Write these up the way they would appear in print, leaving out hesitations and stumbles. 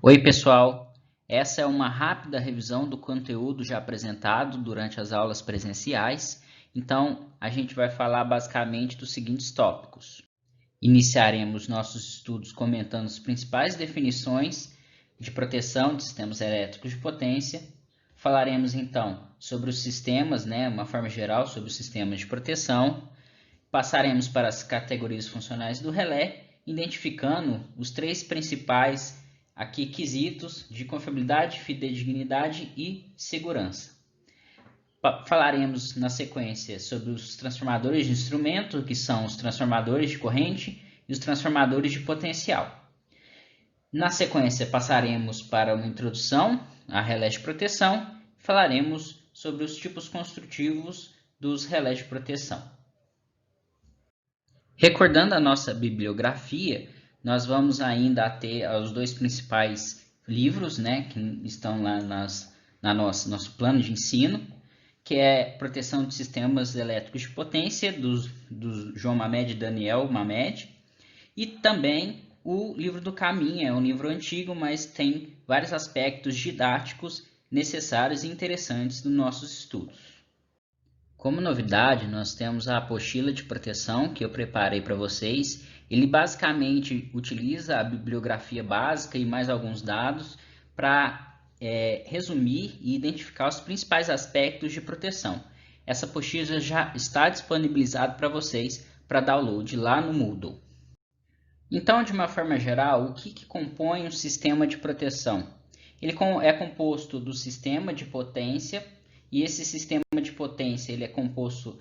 Oi, pessoal! Essa é uma rápida revisão do conteúdo já apresentado durante as aulas presenciais. Então, a gente vai falar basicamente dos seguintes tópicos. Iniciaremos nossos estudos comentando as principais definições de proteção de sistemas elétricos de potência. Falaremos, então, sobre os sistemas, uma forma geral sobre os sistemas de proteção. Passaremos para as categorias funcionais do relé, identificando os três principais aqui quesitos de confiabilidade, fidedignidade e segurança. Falaremos na sequência sobre os transformadores de instrumento, que são os transformadores de corrente e os transformadores de potencial. Na sequência, passaremos para uma introdução a relés de proteção e falaremos sobre os tipos construtivos dos relés de proteção. Recordando a nossa bibliografia, nós vamos ainda ter os dois principais livros, que estão lá nosso plano de ensino, que é Proteção de Sistemas Elétricos de Potência, do João Mamed e Daniel Mamed, e também o livro do Caminho, é um livro antigo, mas tem vários aspectos didáticos necessários e interessantes nos nossos estudos. Como novidade, nós temos a apostila de proteção que eu preparei para vocês. Ele basicamente utiliza a bibliografia básica e mais alguns dados para resumir e identificar os principais aspectos de proteção. Essa apostila já está disponibilizada para vocês para download lá no Moodle. Então, de uma forma geral, o que compõe um sistema de proteção? Ele é composto do sistema de potência. E esse sistema de potência ele é composto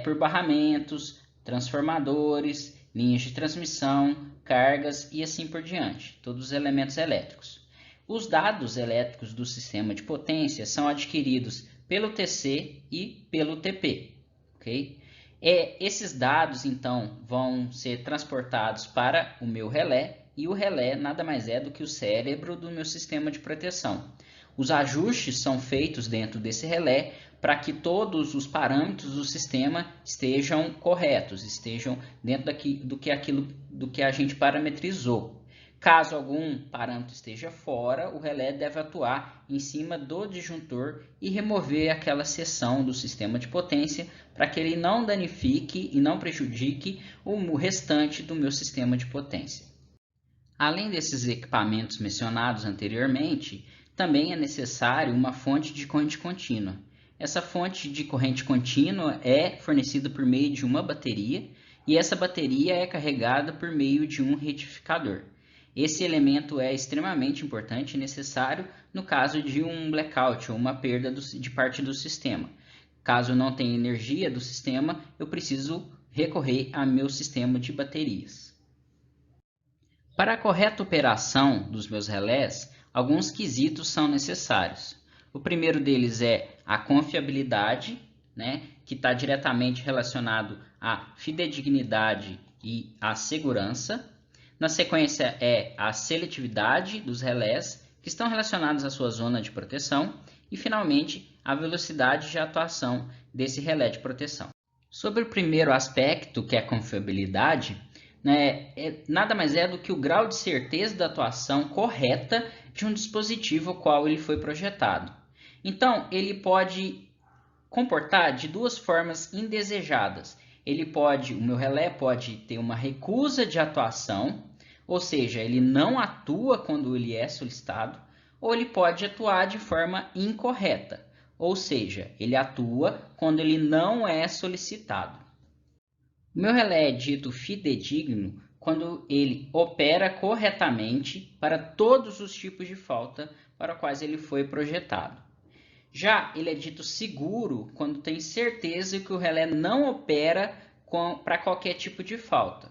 por barramentos, transformadores, linhas de transmissão, cargas e assim por diante, todos os elementos elétricos. Os dados elétricos do sistema de potência são adquiridos pelo TC e pelo TP. Okay? Esses dados, então, vão ser transportados para o meu relé, e o relé nada mais é do que o cérebro do meu sistema de proteção. Os ajustes são feitos dentro desse relé para que todos os parâmetros do sistema estejam corretos, estejam dentro do que a gente parametrizou. Caso algum parâmetro esteja fora, o relé deve atuar em cima do disjuntor e remover aquela seção do sistema de potência para que ele não danifique e não prejudique o restante do meu sistema de potência. Além desses equipamentos mencionados anteriormente, também é necessário uma fonte de corrente contínua. Essa fonte de corrente contínua é fornecida por meio de uma bateria e essa bateria é carregada por meio de um retificador. Esse elemento é extremamente importante e necessário no caso de um blackout ou uma perda de parte do sistema. Caso eu não tenha energia do sistema, eu preciso recorrer ao meu sistema de baterias. Para a correta operação dos meus relés, alguns quesitos são necessários. O primeiro deles é a confiabilidade, que está diretamente relacionado à fidedignidade e à segurança. Na sequência é a seletividade dos relés, que estão relacionados à sua zona de proteção. E, finalmente, a velocidade de atuação desse relé de proteção. Sobre o primeiro aspecto, que é a confiabilidade, nada mais é do que o grau de certeza da atuação correta de um dispositivo ao qual ele foi projetado. Então, ele pode comportar de duas formas indesejadas. O meu relé pode ter uma recusa de atuação, ou seja, ele não atua quando ele é solicitado, ou ele pode atuar de forma incorreta, ou seja, ele atua quando ele não é solicitado. O meu relé é dito fidedigno quando ele opera corretamente para todos os tipos de falta para os quais ele foi projetado. Já ele é dito seguro quando tem certeza que o relé não opera para qualquer tipo de falta.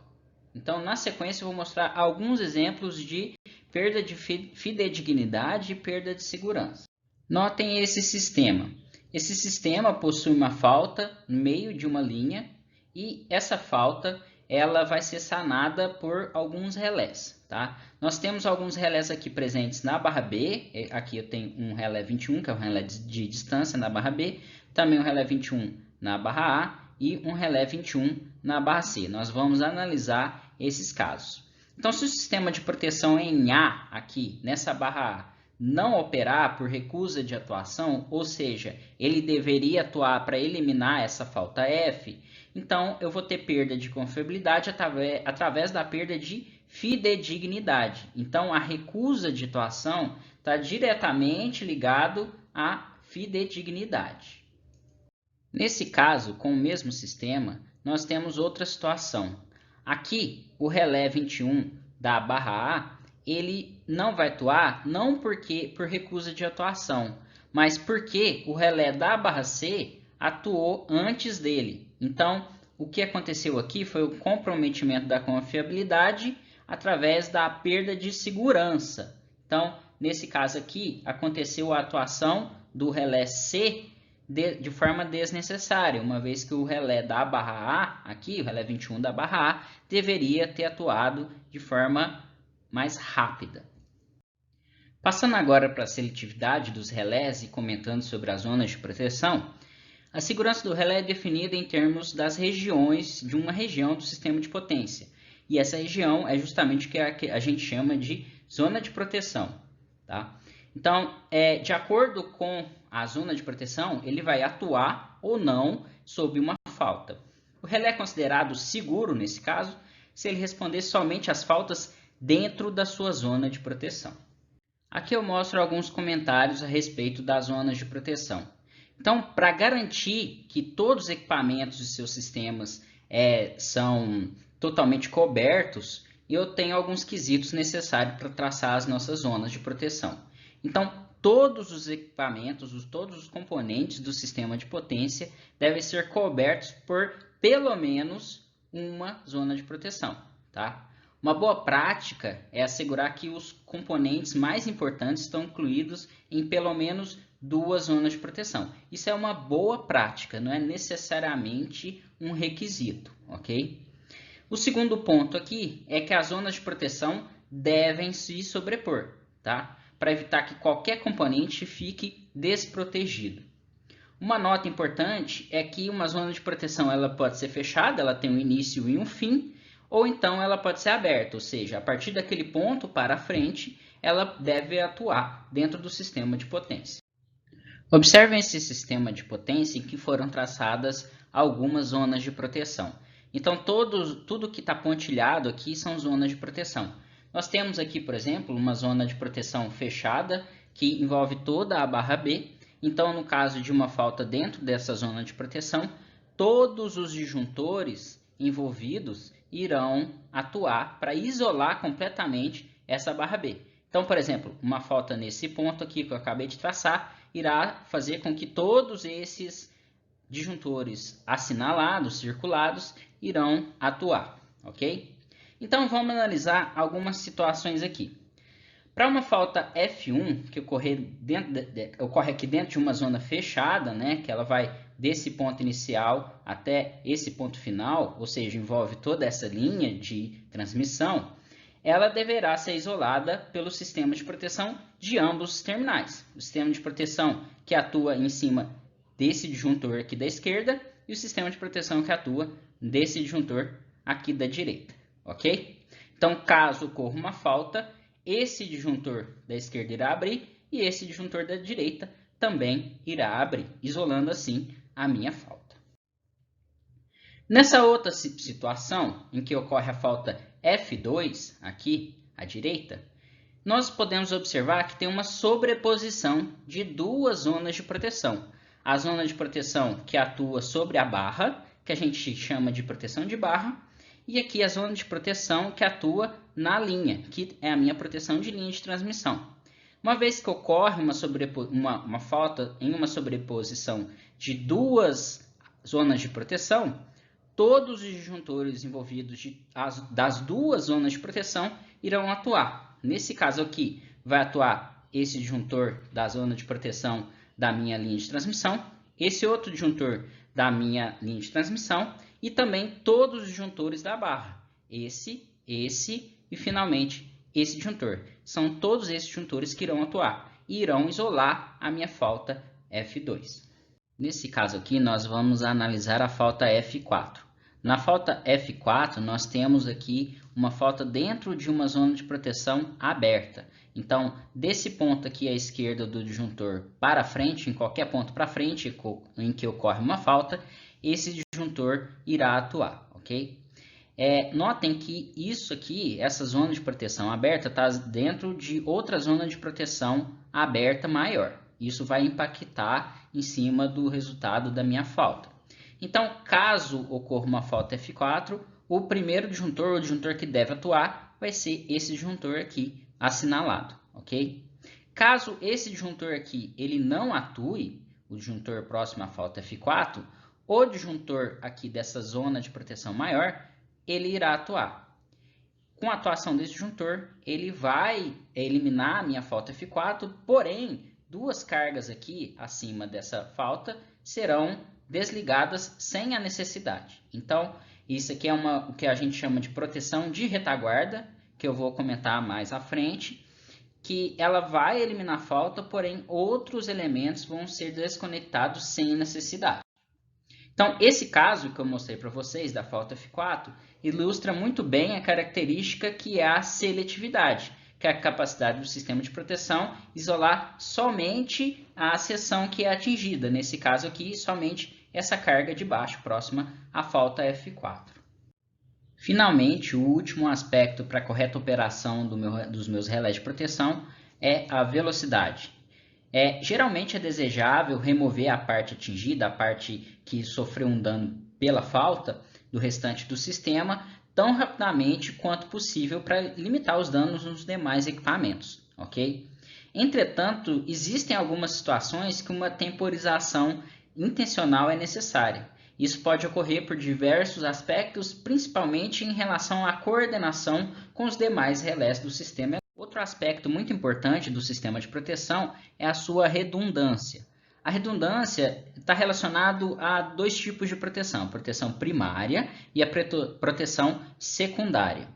Então, na sequência, eu vou mostrar alguns exemplos de perda de fidedignidade e perda de segurança. Notem esse sistema. Esse sistema possui uma falta no meio de uma linha e essa falta ela vai ser sanada por alguns relés. Tá? Nós temos alguns relés aqui presentes na barra B. Aqui eu tenho um relé 21, que é um relé de distância na barra B. Também um relé 21 na barra A e um relé 21 na barra C. Nós vamos analisar esses casos. Então, se o sistema de proteção em A, aqui, nessa barra A, não operar por recusa de atuação, ou seja, ele deveria atuar para eliminar essa falta F, então eu vou ter perda de confiabilidade através da perda de fidedignidade. Então, a recusa de atuação está diretamente ligado à fidedignidade. Nesse caso, com o mesmo sistema, nós temos outra situação. Aqui, o relé 21 da barra A, ele não vai atuar não porque por recusa de atuação, mas porque o relé da barra C atuou antes dele. Então, o que aconteceu aqui foi o comprometimento da confiabilidade através da perda de segurança. Então, nesse caso aqui, aconteceu a atuação do relé C de forma desnecessária, uma vez que o relé da barra A, aqui, o relé 21 da barra A, deveria ter atuado de forma mais rápida. Passando agora para a seletividade dos relés e comentando sobre as zonas de proteção, a segurança do relé é definida em termos das regiões de uma região do sistema de potência. E essa região é justamente o que a gente chama de zona de proteção. Tá? Então, de acordo com a zona de proteção, ele vai atuar ou não sob uma falta. O relé é considerado seguro, nesse caso, se ele responder somente às faltas dentro da sua zona de proteção. Aqui eu mostro alguns comentários a respeito das zonas de proteção. Então, para garantir que todos os equipamentos e seus sistemas são totalmente cobertos, eu tenho alguns quesitos necessários para traçar as nossas zonas de proteção. Então, todos os equipamentos, todos os componentes do sistema de potência devem ser cobertos por pelo menos uma zona de proteção. Tá? Uma boa prática é assegurar que os componentes mais importantes estão incluídos em pelo menos 2 zonas de proteção. Isso é uma boa prática, não é necessariamente um requisito, ok? O segundo ponto aqui é que as zonas de proteção devem se sobrepor, tá? Para evitar que qualquer componente fique desprotegido. Uma nota importante é que uma zona de proteção ela pode ser fechada, ela tem um início e um fim, ou então ela pode ser aberta, ou seja, a partir daquele ponto para frente, ela deve atuar dentro do sistema de potência. Observem esse sistema de potência em que foram traçadas algumas zonas de proteção. Então, tudo que está pontilhado aqui são zonas de proteção. Nós temos aqui, por exemplo, uma zona de proteção fechada, que envolve toda a barra B. Então, no caso de uma falta dentro dessa zona de proteção, todos os disjuntores envolvidos irão atuar para isolar completamente essa barra B. Então, por exemplo, uma falta nesse ponto aqui que eu acabei de traçar, irá fazer com que todos esses disjuntores assinalados, circulados, irão atuar, ok? Então, vamos analisar algumas situações aqui. Para uma falta F1, que ocorre aqui dentro de uma zona fechada, né, que ela vai desse ponto inicial até esse ponto final, ou seja, envolve toda essa linha de transmissão, ela deverá ser isolada pelo sistema de proteção de ambos os terminais. O sistema de proteção que atua em cima desse disjuntor aqui da esquerda e o sistema de proteção que atua desse disjuntor aqui da direita, ok? Então, caso ocorra uma falta, esse disjuntor da esquerda irá abrir e esse disjuntor da direita também irá abrir, isolando assim a minha falta. Nessa outra situação, em que ocorre a falta F2, aqui à direita, nós podemos observar que tem uma sobreposição de 2 zonas de proteção. A zona de proteção que atua sobre a barra, que a gente chama de proteção de barra, e aqui a zona de proteção que atua na linha, que é a minha proteção de linha de transmissão. Uma vez que ocorre uma falta em uma sobreposição de 2 zonas de proteção, todos os disjuntores envolvidos das 2 zonas de proteção irão atuar. Nesse caso aqui, vai atuar esse disjuntor da zona de proteção da minha linha de transmissão, esse outro disjuntor da minha linha de transmissão e também todos os disjuntores da barra. Esse e finalmente esse disjuntor. São todos esses disjuntores que irão atuar e irão isolar a minha falta F2. Nesse caso aqui, nós vamos analisar a falta F4. Na falta F4, nós temos aqui uma falta dentro de uma zona de proteção aberta. Então, desse ponto aqui à esquerda do disjuntor para frente, em qualquer ponto para frente em que ocorre uma falta, esse disjuntor irá atuar, ok? Notem que isso aqui, essa zona de proteção aberta, está dentro de outra zona de proteção aberta maior. Isso vai impactar em cima do resultado da minha falta. Então, caso ocorra uma falta F4, o primeiro disjuntor, o disjuntor que deve atuar, vai ser esse disjuntor aqui assinalado, ok? Caso esse disjuntor aqui ele não atue, o disjuntor próximo à falta F4, o disjuntor aqui dessa zona de proteção maior, ele irá atuar. Com a atuação desse disjuntor, ele vai eliminar a minha falta F4, porém, duas cargas aqui acima dessa falta serão desligadas sem a necessidade. Então, isso aqui é o que a gente chama de proteção de retaguarda, que eu vou comentar mais à frente, que ela vai eliminar a falta, porém outros elementos vão ser desconectados sem necessidade. Então, esse caso que eu mostrei para vocês da falta F4 ilustra muito bem a característica que é a seletividade, que é a capacidade do sistema de proteção isolar somente a seção que é atingida, nesse caso aqui, somente essa carga de baixo próxima à falta F4. Finalmente, o último aspecto para a correta operação dos meus relés de proteção é a velocidade. Geralmente é desejável remover a parte atingida, a parte que sofreu um dano pela falta do restante do sistema, tão rapidamente quanto possível para limitar os danos nos demais equipamentos, ok? Entretanto, existem algumas situações que uma temporização intencional é necessária. Isso pode ocorrer por diversos aspectos, principalmente em relação à coordenação com os demais relés do sistema. Outro aspecto muito importante do sistema de proteção é a sua redundância. A redundância está relacionada a dois tipos de proteção, a proteção primária e a proteção secundária.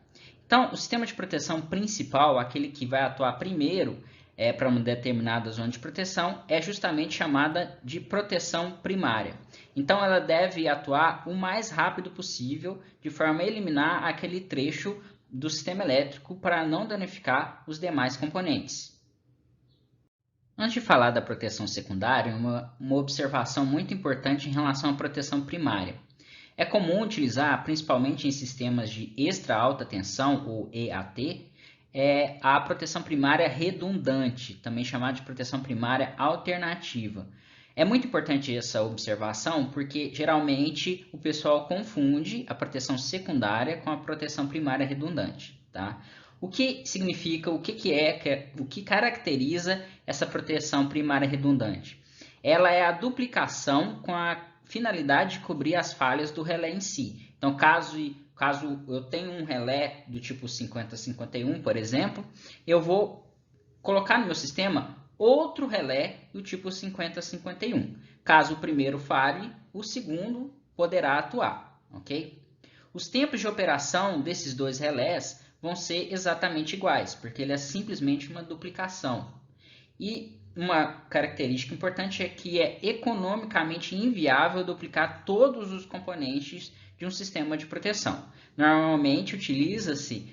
Então, o sistema de proteção principal, aquele que vai atuar primeiro para uma determinada zona de proteção, é justamente chamada de proteção primária. Então, ela deve atuar o mais rápido possível, de forma a eliminar aquele trecho do sistema elétrico para não danificar os demais componentes. Antes de falar da proteção secundária, uma observação muito importante em relação à proteção primária. É comum utilizar, principalmente em sistemas de extra alta tensão, ou EAT, a proteção primária redundante, também chamada de proteção primária alternativa. É muito importante essa observação porque geralmente o pessoal confunde a proteção secundária com a proteção primária redundante, tá? O que significa, o que caracteriza essa proteção primária redundante? Ela é a duplicação com a finalidade de cobrir as falhas do relé em si. Então, caso eu tenha um relé do tipo 5051, por exemplo, eu vou colocar no meu sistema outro relé do tipo 5051. Caso o primeiro falhe, o segundo poderá atuar, ok? Os tempos de operação desses dois relés vão ser exatamente iguais, porque ele é simplesmente uma duplicação. E uma característica importante é que é economicamente inviável duplicar todos os componentes de um sistema de proteção. Normalmente utiliza-se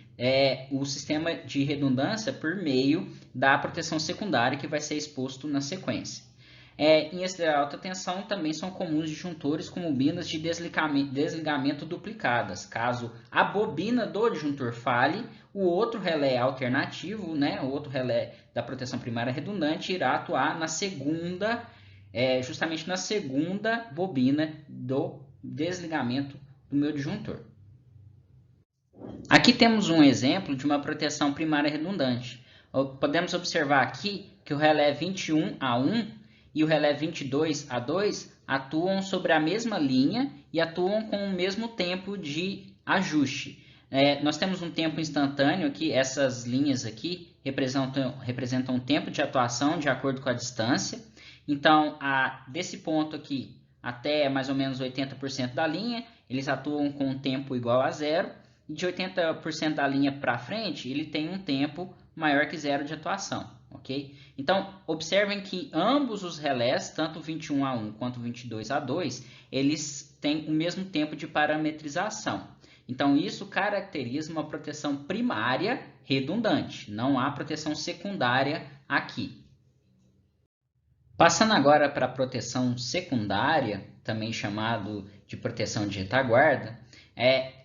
o sistema de redundância por meio da proteção secundária que vai ser exposto na sequência. Em extra alta tensão também são comuns disjuntores com bobinas de desligamento duplicadas. Caso a bobina do disjuntor falhe, o outro relé alternativo, o outro relé da proteção primária redundante, irá atuar na segunda, justamente na segunda bobina do desligamento do meu disjuntor. Aqui temos um exemplo de uma proteção primária redundante. Podemos observar aqui que o relé 21A1 e o relé 22A2 atuam sobre a mesma linha e atuam com o mesmo tempo de ajuste. Nós temos um tempo instantâneo aqui, essas linhas aqui representam o tempo de atuação de acordo com a distância. Então, desse ponto aqui até mais ou menos 80% da linha, eles atuam com um tempo igual a zero. E de 80% da linha para frente, ele tem um tempo maior que zero de atuação. ok? Então, observem que ambos os relés, tanto o 21A1 quanto o 22A2, eles têm o mesmo tempo de parametrização. Então, isso caracteriza uma proteção primária redundante, não há proteção secundária aqui. Passando agora para a proteção secundária, também chamado de proteção de retaguarda,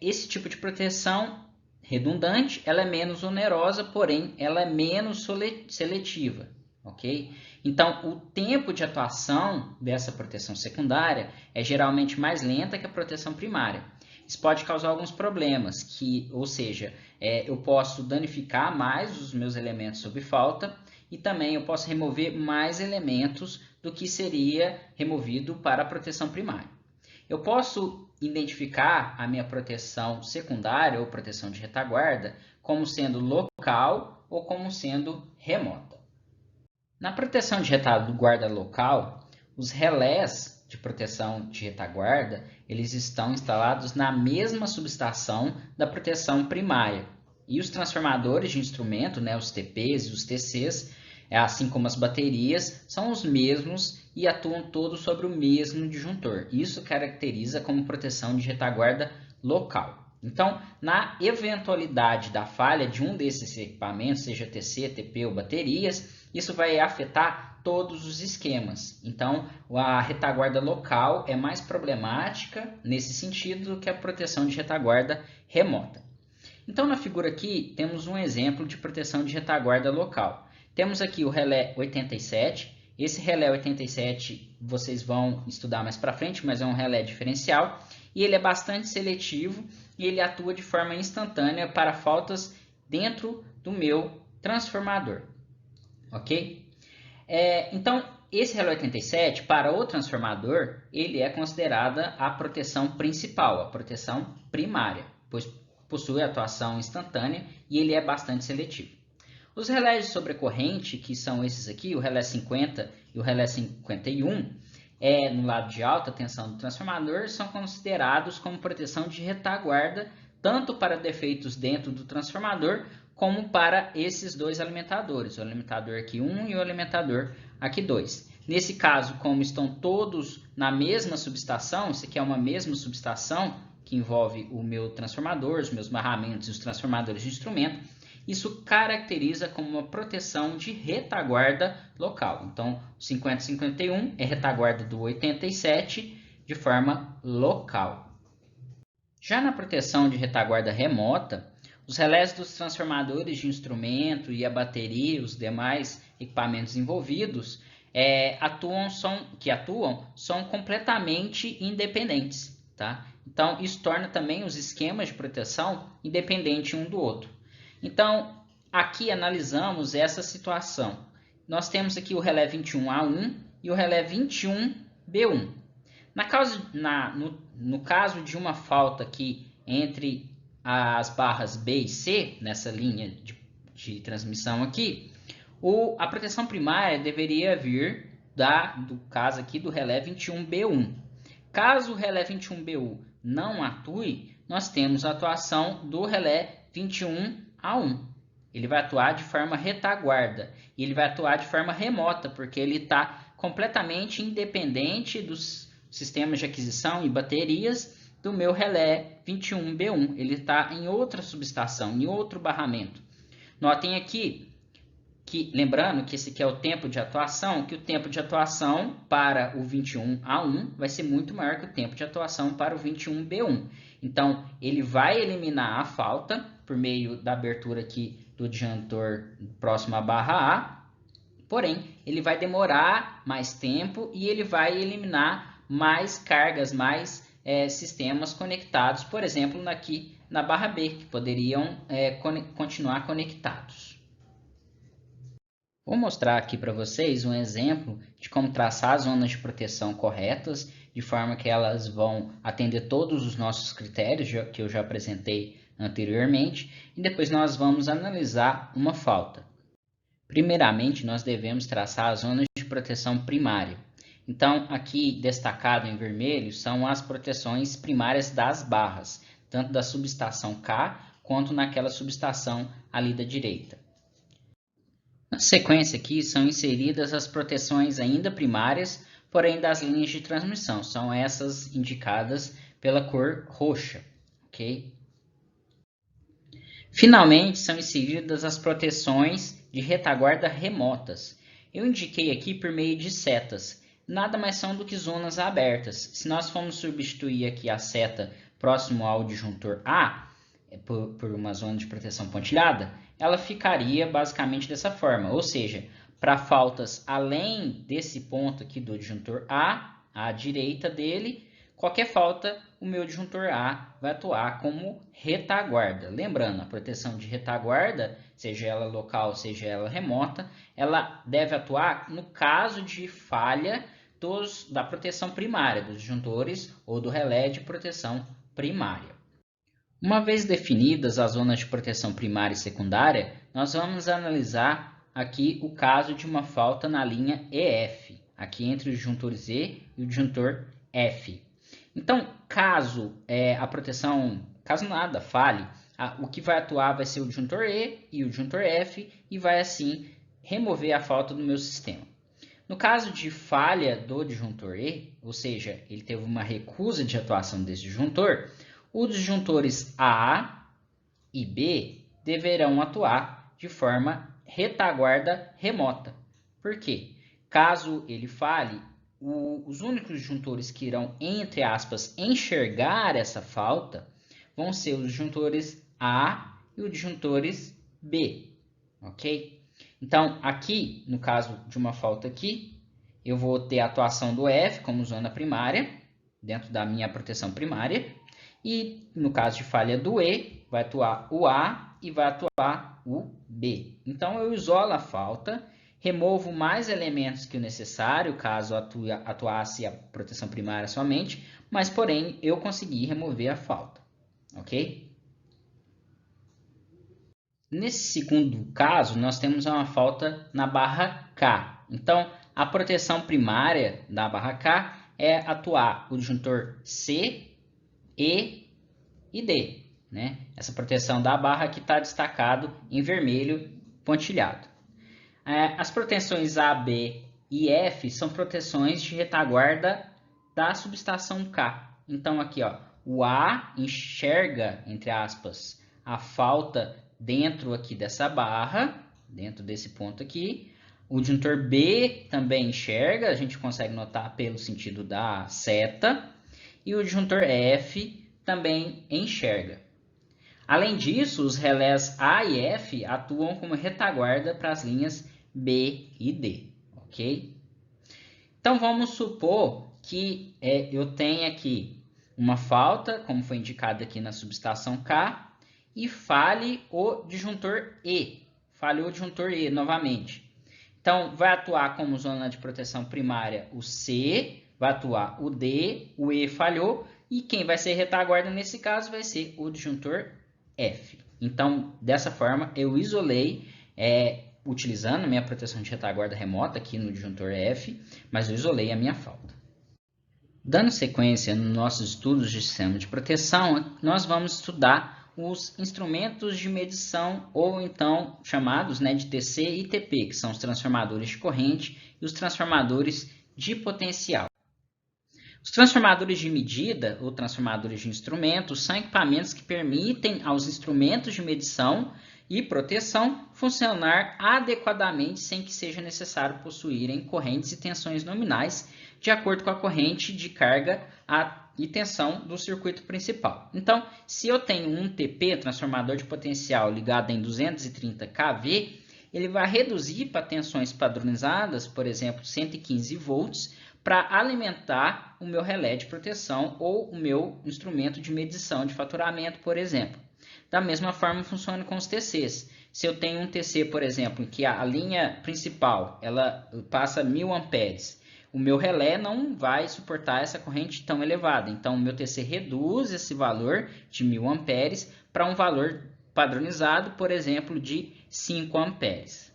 esse tipo de proteção redundante, ela é menos onerosa, porém ela é menos seletiva, ok? Então, o tempo de atuação dessa proteção secundária é geralmente mais lenta que a proteção primária. Isso pode causar alguns problemas, ou seja, eu posso danificar mais os meus elementos sob falta e também eu posso remover mais elementos do que seria removido para a proteção primária. Eu posso identificar a minha proteção secundária ou proteção de retaguarda como sendo local ou como sendo remota. Na proteção de retaguarda local, os relés de proteção de retaguarda, eles estão instalados na mesma subestação da proteção primária. E os transformadores de instrumento, os TPs e os TCs, assim como as baterias, são os mesmos e atuam todos sobre o mesmo disjuntor. Isso caracteriza como proteção de retaguarda local. Então, na eventualidade da falha de um desses equipamentos, seja TC, TP ou baterias, isso vai afetar todos os esquemas. Então, a retaguarda local é mais problemática nesse sentido do que a proteção de retaguarda remota. Então, na figura aqui, temos um exemplo de proteção de retaguarda local. Temos aqui o relé 87. Esse relé 87 vocês vão estudar mais para frente, mas é um relé diferencial. E ele é bastante seletivo e ele atua de forma instantânea para faltas dentro do meu transformador. Ok? Então, esse relé 87, para o transformador, ele é considerada a proteção principal, a proteção primária, pois possui atuação instantânea e ele é bastante seletivo. Os relés de sobrecorrente, que são esses aqui, o relé 50 e o relé 51, no lado de alta tensão do transformador, são considerados como proteção de retaguarda, tanto para defeitos dentro do transformador, como para esses dois alimentadores, o alimentador aqui 1 e o alimentador aqui 2. Nesse caso, como estão todos na mesma subestação, isso aqui é uma mesma subestação, que envolve o meu transformador, os meus barramentos e os transformadores de instrumento, isso caracteriza como uma proteção de retaguarda local. Então, 50-51 é retaguarda do 87 de forma local. Já na proteção de retaguarda remota, os relés dos transformadores de instrumento e a bateria e os demais equipamentos envolvidos são completamente independentes. Tá? Então, isso torna também os esquemas de proteção independentes um do outro. Então, aqui analisamos essa situação. Nós temos aqui o relé 21A1 e o relé 21B1. No caso de uma falta aqui entre as barras B e C, nessa linha de transmissão aqui, a proteção primária deveria vir do caso aqui do relé 21B1. Caso o relé 21B1 não atue, nós temos a atuação do relé 21A1. Ele vai atuar de forma retaguarda e ele vai atuar de forma remota, porque ele está completamente independente dos sistemas de aquisição e baterias do meu relé 21B1. Ele está em outra subestação, em outro barramento. Notem aqui lembrando que esse aqui é o tempo de atuação, que o tempo de atuação para o 21A1 vai ser muito maior que o tempo de atuação para o 21B1. Então, ele vai eliminar a falta por meio da abertura aqui do disjuntor próximo à barra A, porém, ele vai demorar mais tempo e ele vai eliminar mais cargas, mais sistemas conectados, por exemplo, aqui na barra B, que poderiam continuar conectados. Vou mostrar aqui para vocês um exemplo de como traçar as zonas de proteção corretas, de forma que elas vão atender todos os nossos critérios que eu já apresentei anteriormente, e depois nós vamos analisar uma falta. Primeiramente, nós devemos traçar as zonas de proteção primária. Então, aqui destacado em vermelho são as proteções primárias das barras, tanto da subestação K quanto naquela subestação ali da direita. Na sequência aqui são inseridas as proteções ainda primárias, porém das linhas de transmissão. São essas indicadas pela cor roxa, ok? Finalmente, são inseridas as proteções de retaguarda remotas. Eu indiquei aqui por meio de setas. Nada mais são do que zonas abertas. Se nós formos substituir aqui a seta próximo ao disjuntor A, por uma zona de proteção pontilhada, ela ficaria basicamente dessa forma. Ou seja, para faltas além desse ponto aqui do disjuntor A, à direita dele, qualquer falta, o meu disjuntor A vai atuar como retaguarda. Lembrando, a proteção de retaguarda, seja ela local, seja ela remota, ela deve atuar no caso de falha da proteção primária, dos disjuntores ou do relé de proteção primária. Uma vez definidas as zonas de proteção primária e secundária, nós vamos analisar aqui o caso de uma falta na linha EF, aqui entre os disjuntores E e o disjuntor F. Então, caso nada falhe, o que vai atuar vai ser o disjuntor E e o disjuntor F e vai assim remover a falta do meu sistema. No caso de falha do disjuntor E, ou seja, ele teve uma recusa de atuação desse disjuntor, os disjuntores A e B deverão atuar de forma retaguarda remota. Por quê? Caso ele falhe, os únicos disjuntores que irão, entre aspas, enxergar essa falta vão ser os disjuntores A e os disjuntores B, ok? Então, aqui, no caso de uma falta aqui, eu vou ter a atuação do F como zona primária, dentro da minha proteção primária, e no caso de falha do E, vai atuar o A e vai atuar o B. Então, eu isolo a falta, removo mais elementos que o necessário, caso atuasse a proteção primária somente, mas, porém, eu consegui remover a falta, ok? Nesse segundo caso, nós temos uma falta na barra K. Então, a proteção primária da barra K é atuar o disjuntor C, E e D, né? Essa proteção da barra aqui está destacado em vermelho pontilhado. As proteções A, B e F são proteções de retaguarda da subestação K. Então, aqui, ó, o A enxerga, entre aspas, a falta dentro aqui dessa barra, dentro desse ponto aqui. O disjuntor B também enxerga, a gente consegue notar pelo sentido da seta. E o disjuntor F também enxerga. Além disso, os relés A e F atuam como retaguarda para as linhas B e D, ok? Então, vamos supor que eu tenha aqui uma falta, como foi indicado aqui na subestação K, e falhe o disjuntor E. Falhou o disjuntor E novamente. Então, vai atuar como zona de proteção primária o C, vai atuar o D, o E falhou, e quem vai ser retaguarda nesse caso vai ser o disjuntor F. Então, dessa forma, eu isolei, utilizando a minha proteção de retaguarda remota aqui no disjuntor F, mas eu isolei a minha falta. Dando sequência nos nossos estudos de sistema de proteção, nós vamos estudar os instrumentos de medição, ou então chamados de TC e TP, que são os transformadores de corrente e os transformadores de potencial. Os transformadores de medida, ou transformadores de instrumentos, são equipamentos que permitem aos instrumentos de medição e proteção funcionar adequadamente sem que seja necessário possuírem correntes e tensões nominais de acordo com a corrente de carga e tensão do circuito principal. Então, se eu tenho um TP, transformador de potencial, ligado em 230 kV, ele vai reduzir para tensões padronizadas, por exemplo, 115 volts, para alimentar o meu relé de proteção ou o meu instrumento de medição de faturamento, por exemplo. Da mesma forma funciona com os TCs. Se eu tenho um TC, por exemplo, em que a linha principal ela passa 1000 amperes, o meu relé não vai suportar essa corrente tão elevada. Então, o meu TC reduz esse valor de 1000 amperes para um valor padronizado, por exemplo, de 5 amperes.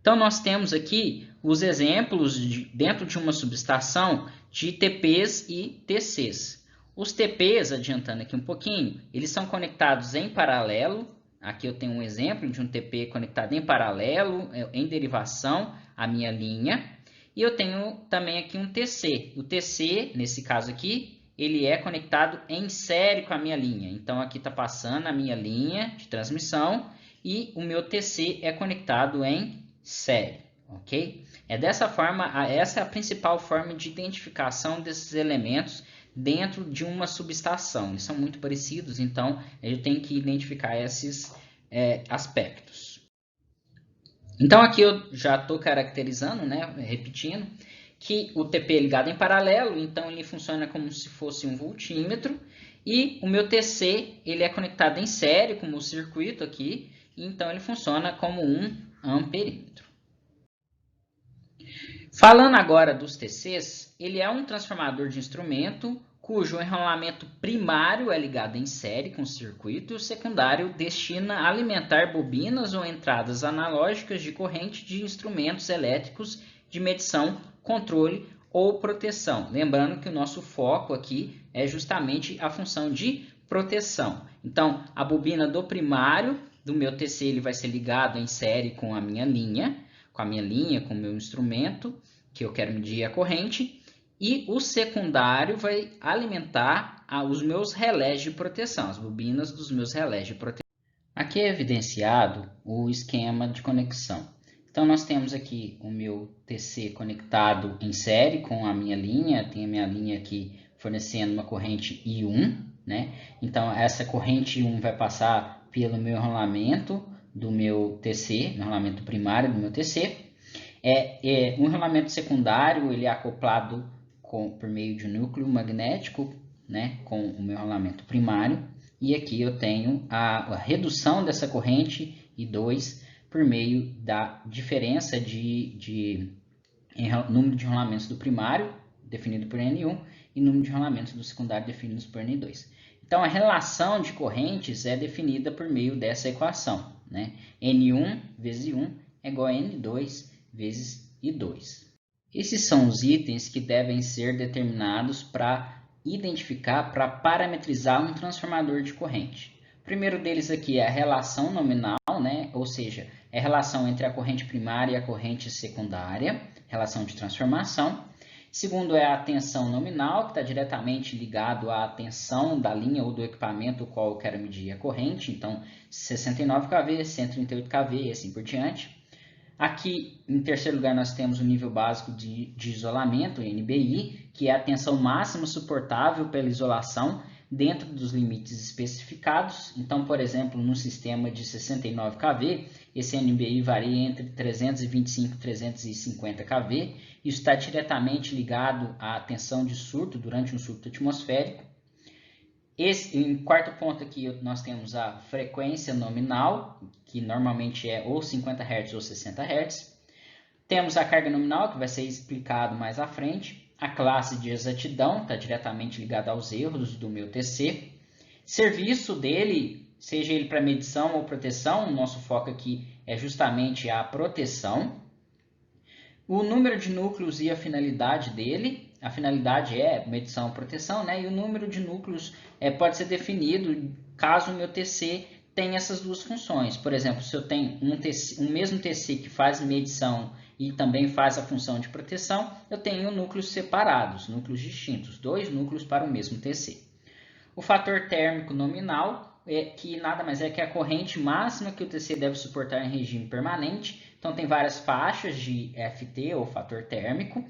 Então, nós temos aqui os exemplos dentro de uma subestação de TPs e TCs. Os TPs, adiantando aqui um pouquinho, eles são conectados em paralelo Aqui eu tenho um exemplo de um TP conectado em paralelo, em derivação, à minha linha. E eu tenho também aqui um TC. O TC, nesse caso aqui, ele é conectado em série com a minha linha. Então, aqui está passando a minha linha de transmissão e o meu TC é conectado em série, ok? É dessa forma, essa é a principal forma de identificação desses elementos dentro de uma subestação. Eles são muito parecidos, então eu tenho que identificar esses aspectos. Então aqui eu já estou caracterizando, né, repetindo, que o TP é ligado em paralelo, então ele funciona como se fosse um voltímetro, e o meu TC ele é conectado em série, como o circuito aqui, então ele funciona como um amperímetro. Falando agora dos TCs, ele é um transformador de instrumento cujo enrolamento primário é ligado em série com o circuito e o secundário destina a alimentar bobinas ou entradas analógicas de corrente de instrumentos elétricos de medição, controle ou proteção. Lembrando que o nosso foco aqui é justamente a função de proteção. Então, a bobina do primário do meu TC ele vai ser ligado em série com a minha linha, com o meu instrumento, que eu quero medir a corrente, e o secundário vai alimentar os meus relés de proteção, as bobinas dos meus relés de proteção. Aqui é evidenciado o esquema de conexão. Então, nós temos aqui o meu TC conectado em série com a minha linha, tem a minha linha aqui fornecendo uma corrente I1, né? Então, essa corrente I1 vai passar pelo meu enrolamento do meu TC, enrolamento primário do meu TC. O enrolamento secundário ele é acoplado por meio de um núcleo magnético, né, com o meu enrolamento primário. E aqui eu tenho a redução dessa corrente I2 por meio da diferença de número de enrolamentos do primário, definido por N1, e número de enrolamentos do secundário, definidos por N2. Então, a relação de correntes é definida por meio dessa equação, né? N1 vezes I1 é igual a N2 vezes I2. Esses são os itens que devem ser determinados para identificar, para parametrizar um transformador de corrente. O primeiro deles aqui é a relação nominal, né? Ou seja, é a relação entre a corrente primária e a corrente secundária, relação de transformação. Segundo é a tensão nominal, que está diretamente ligado à tensão da linha ou do equipamento qual eu quero medir a corrente. Então, 69 kV, 138 kV e assim por diante. Aqui, em terceiro lugar, nós temos o nível básico de isolamento, NBI, que é a tensão máxima suportável pela isolação dentro dos limites especificados. Então, por exemplo, no sistema de 69 kV, esse NBI varia entre 325 e 350 kV. Isso está diretamente ligado à tensão de surto durante um surto atmosférico. Em quarto ponto aqui nós temos a frequência nominal, que normalmente é ou 50 Hz ou 60 Hz. Temos a carga nominal, que vai ser explicado mais à frente. A classe de exatidão está diretamente ligada aos erros do meu TC. Serviço dele, seja ele para medição ou proteção, o nosso foco aqui é justamente a proteção. O número de núcleos e a finalidade dele. A finalidade é medição e proteção, né? E o número de núcleos pode ser definido caso o meu TC tenha essas duas funções. Por exemplo, se eu tenho um mesmo TC que faz medição e também faz a função de proteção, eu tenho núcleos separados, núcleos distintos, dois núcleos para o mesmo TC. O fator térmico nominal, que nada mais é que a corrente máxima que o TC deve suportar em regime permanente. Então, tem várias faixas de FT, ou fator térmico.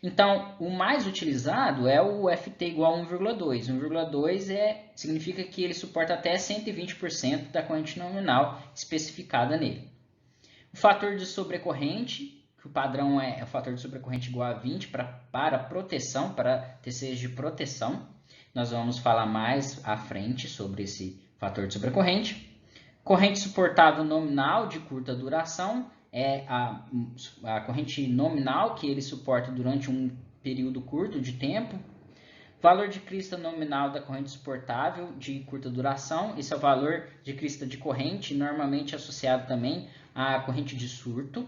Então, o mais utilizado é o FT igual a 1,2. 1,2 significa que ele suporta até 120% da corrente nominal especificada nele. O fator de sobrecorrente, que o padrão é o fator de sobrecorrente igual a 20 para proteção, para TCs de proteção. Nós vamos falar mais à frente sobre esse fator de sobrecorrente. Corrente suportável nominal de curta duração é a corrente nominal que ele suporta durante um período curto de tempo. Valor de crista nominal da corrente suportável de curta duração, esse é o valor de crista de corrente, normalmente associado também à corrente de surto.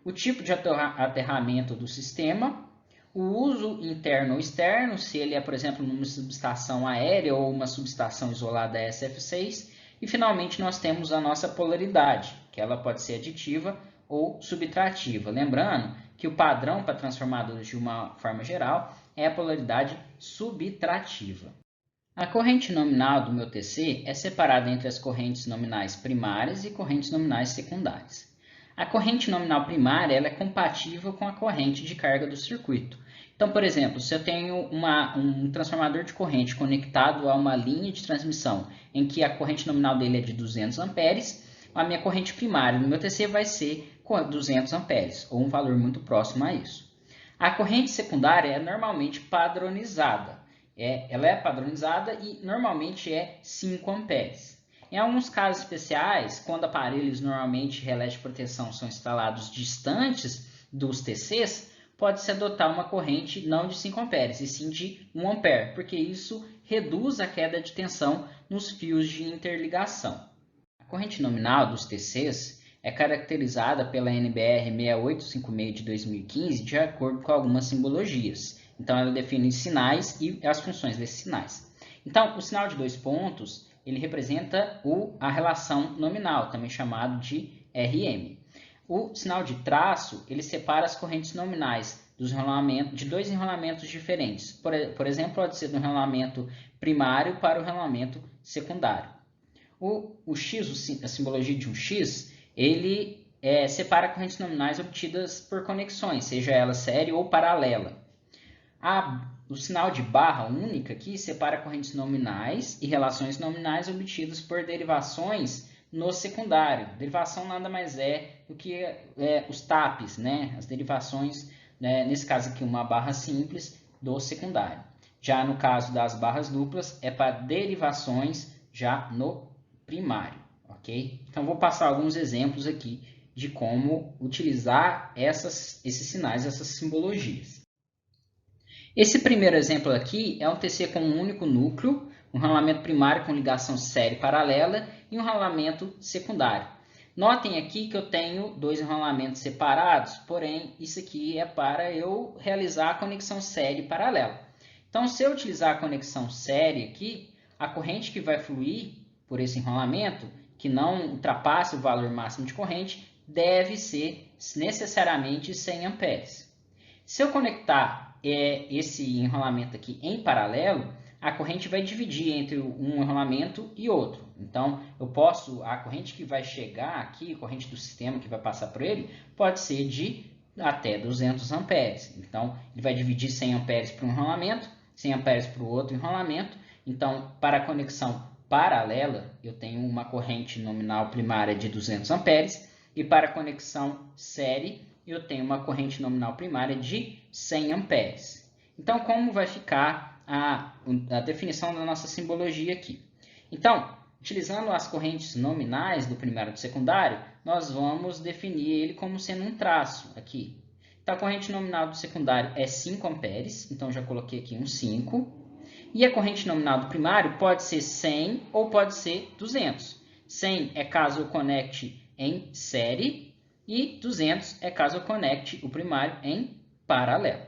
O tipo de aterramento do sistema. O uso interno ou externo, se ele é, por exemplo, numa subestação aérea ou uma subestação isolada SF6, E, finalmente, nós temos a nossa polaridade, que ela pode ser aditiva ou subtrativa. Lembrando que o padrão para transformadores de uma forma geral é a polaridade subtrativa. A corrente nominal do meu TC é separada entre as correntes nominais primárias e correntes nominais secundárias. A corrente nominal primária ela é compatível com a corrente de carga do circuito. Então, por exemplo, se eu tenho um transformador de corrente conectado a uma linha de transmissão em que a corrente nominal dele é de 200 amperes, a minha corrente primária no meu TC vai ser 200 amperes, ou um valor muito próximo a isso. A corrente secundária é normalmente padronizada. Ela é padronizada e normalmente é 5 amperes. Em alguns casos especiais, quando aparelhos normalmente relés de proteção são instalados distantes dos TCs, pode-se adotar uma corrente não de 5 amperes, e sim de 1 ampere, porque isso reduz a queda de tensão nos fios de interligação. A corrente nominal dos TCs é caracterizada pela NBR 6856 de 2015 de acordo com algumas simbologias. Então, ela define sinais e as funções desses sinais. Então, o sinal de 2 pontos, ele representa a relação nominal, também chamado de RM. O sinal de traço, ele separa as correntes nominais de dois enrolamentos diferentes. Por exemplo, pode ser do enrolamento primário para o enrolamento secundário. O X, a simbologia de um X, ele separa correntes nominais obtidas por conexões, seja ela série ou paralela. O sinal de barra única aqui separa correntes nominais e relações nominais obtidas por derivações no secundário. Derivação nada mais é do que os TAPs, né? As derivações, né? Nesse caso aqui, uma barra simples do secundário. Já no caso das barras duplas, é para derivações já no primário, ok? Então, vou passar alguns exemplos aqui de como utilizar esses sinais, essas simbologias. Esse primeiro exemplo aqui é um TC com um único núcleo, um rolamento primário com ligação série paralela e um rolamento secundário. Notem aqui que eu tenho dois enrolamentos separados, porém isso aqui é para eu realizar a conexão série paralela. Então, se eu utilizar a conexão série aqui, a corrente que vai fluir por esse enrolamento, que não ultrapasse o valor máximo de corrente, deve ser necessariamente 100 amperes. Se eu conectar esse enrolamento aqui em paralelo, a corrente vai dividir entre um enrolamento e outro. Então, a corrente que vai chegar aqui, a corrente do sistema que vai passar por ele, pode ser de até 200 amperes. Então, ele vai dividir 100 amperes para um enrolamento, 100 amperes para o outro enrolamento. Então, para a conexão paralela, eu tenho uma corrente nominal primária de 200 amperes, e para a conexão série, eu tenho uma corrente nominal primária de 100 amperes. Então, como vai ficar a definição da nossa simbologia aqui? Então, utilizando as correntes nominais do primário e do secundário, nós vamos definir ele como sendo um traço aqui. Então, a corrente nominal do secundário é 5 amperes, então já coloquei aqui um 5. E a corrente nominal do primário pode ser 100 ou pode ser 200. 100 é caso eu conecte em série, e 200 é caso eu conecte o primário em paralelo.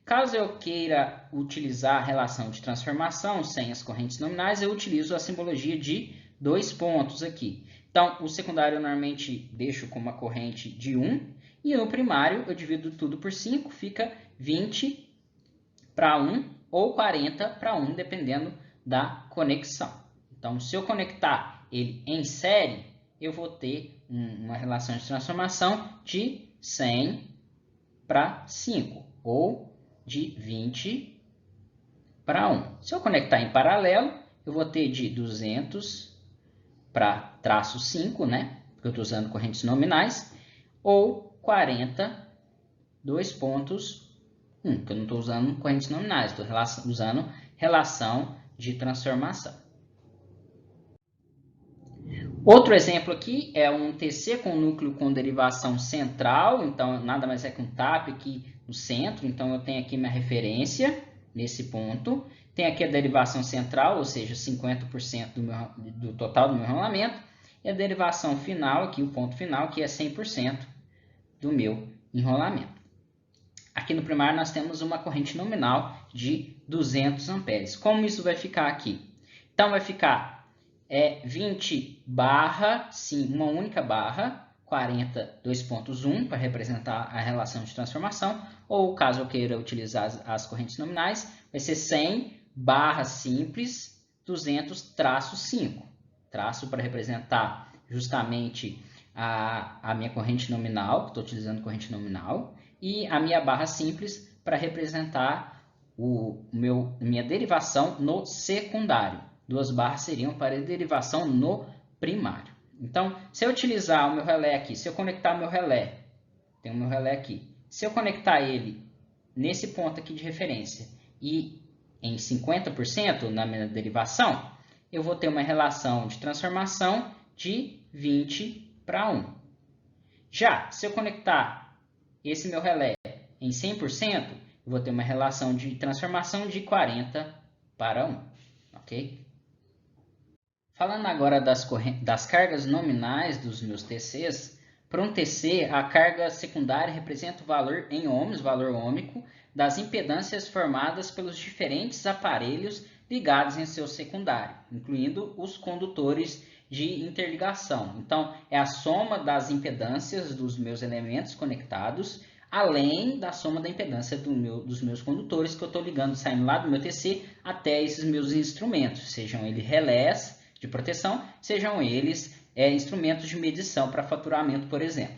Caso eu queira utilizar a relação de transformação sem as correntes nominais, eu utilizo a simbologia de 2 pontos aqui. Então, o secundário eu normalmente deixo com uma corrente de 1, e no primário eu divido tudo por 5, fica 20 para 1 ou 40 para 1, dependendo da conexão. Então, se eu conectar ele em série, eu vou ter uma relação de transformação de 100 para 5, ou de 20 para 1. Se eu conectar em paralelo, eu vou ter de 200 para traço 5, né? Porque eu estou usando correntes nominais, ou 40, 2 pontos, 1, porque eu não estou usando correntes nominais, estou usando relação de transformação. Outro exemplo aqui é um TC com núcleo com derivação central, então nada mais é que um TAP aqui no centro, então eu tenho aqui minha referência nesse ponto, tem aqui a derivação central, ou seja, 50% do total do meu enrolamento, e a derivação final, aqui o ponto final, que é 100% do meu enrolamento. Aqui no primário nós temos uma corrente nominal de 200 amperes. Como isso vai ficar aqui? Então vai ficar é 20 barra, sim, uma única barra, 40, 2.1, para representar a relação de transformação, ou caso eu queira utilizar as correntes nominais, vai ser 100 barra simples, 200 traço 5. Traço para representar justamente a minha corrente nominal, que estou utilizando corrente nominal, e a minha barra simples para representar minha derivação no secundário. 2 barras seriam para a derivação no primário. Então, se eu utilizar o meu relé aqui, se eu conectar o meu relé, tem o meu relé aqui, se eu conectar ele nesse ponto aqui de referência e em 50% na minha derivação, eu vou ter uma relação de transformação de 20 para 1. Já, se eu conectar esse meu relé em 100%, eu vou ter uma relação de transformação de 40 para 1. Ok? Falando agora das cargas nominais dos meus TCs, para um TC, a carga secundária representa o valor em ohms, valor ôhmico, das impedâncias formadas pelos diferentes aparelhos ligados em seu secundário, incluindo os condutores de interligação. Então, é a soma das impedâncias dos meus elementos conectados, além da soma da impedância dos meus condutores que eu estou ligando, saindo lá do meu TC até esses meus instrumentos, sejam eles relés de proteção, sejam eles instrumentos de medição para faturamento, por exemplo.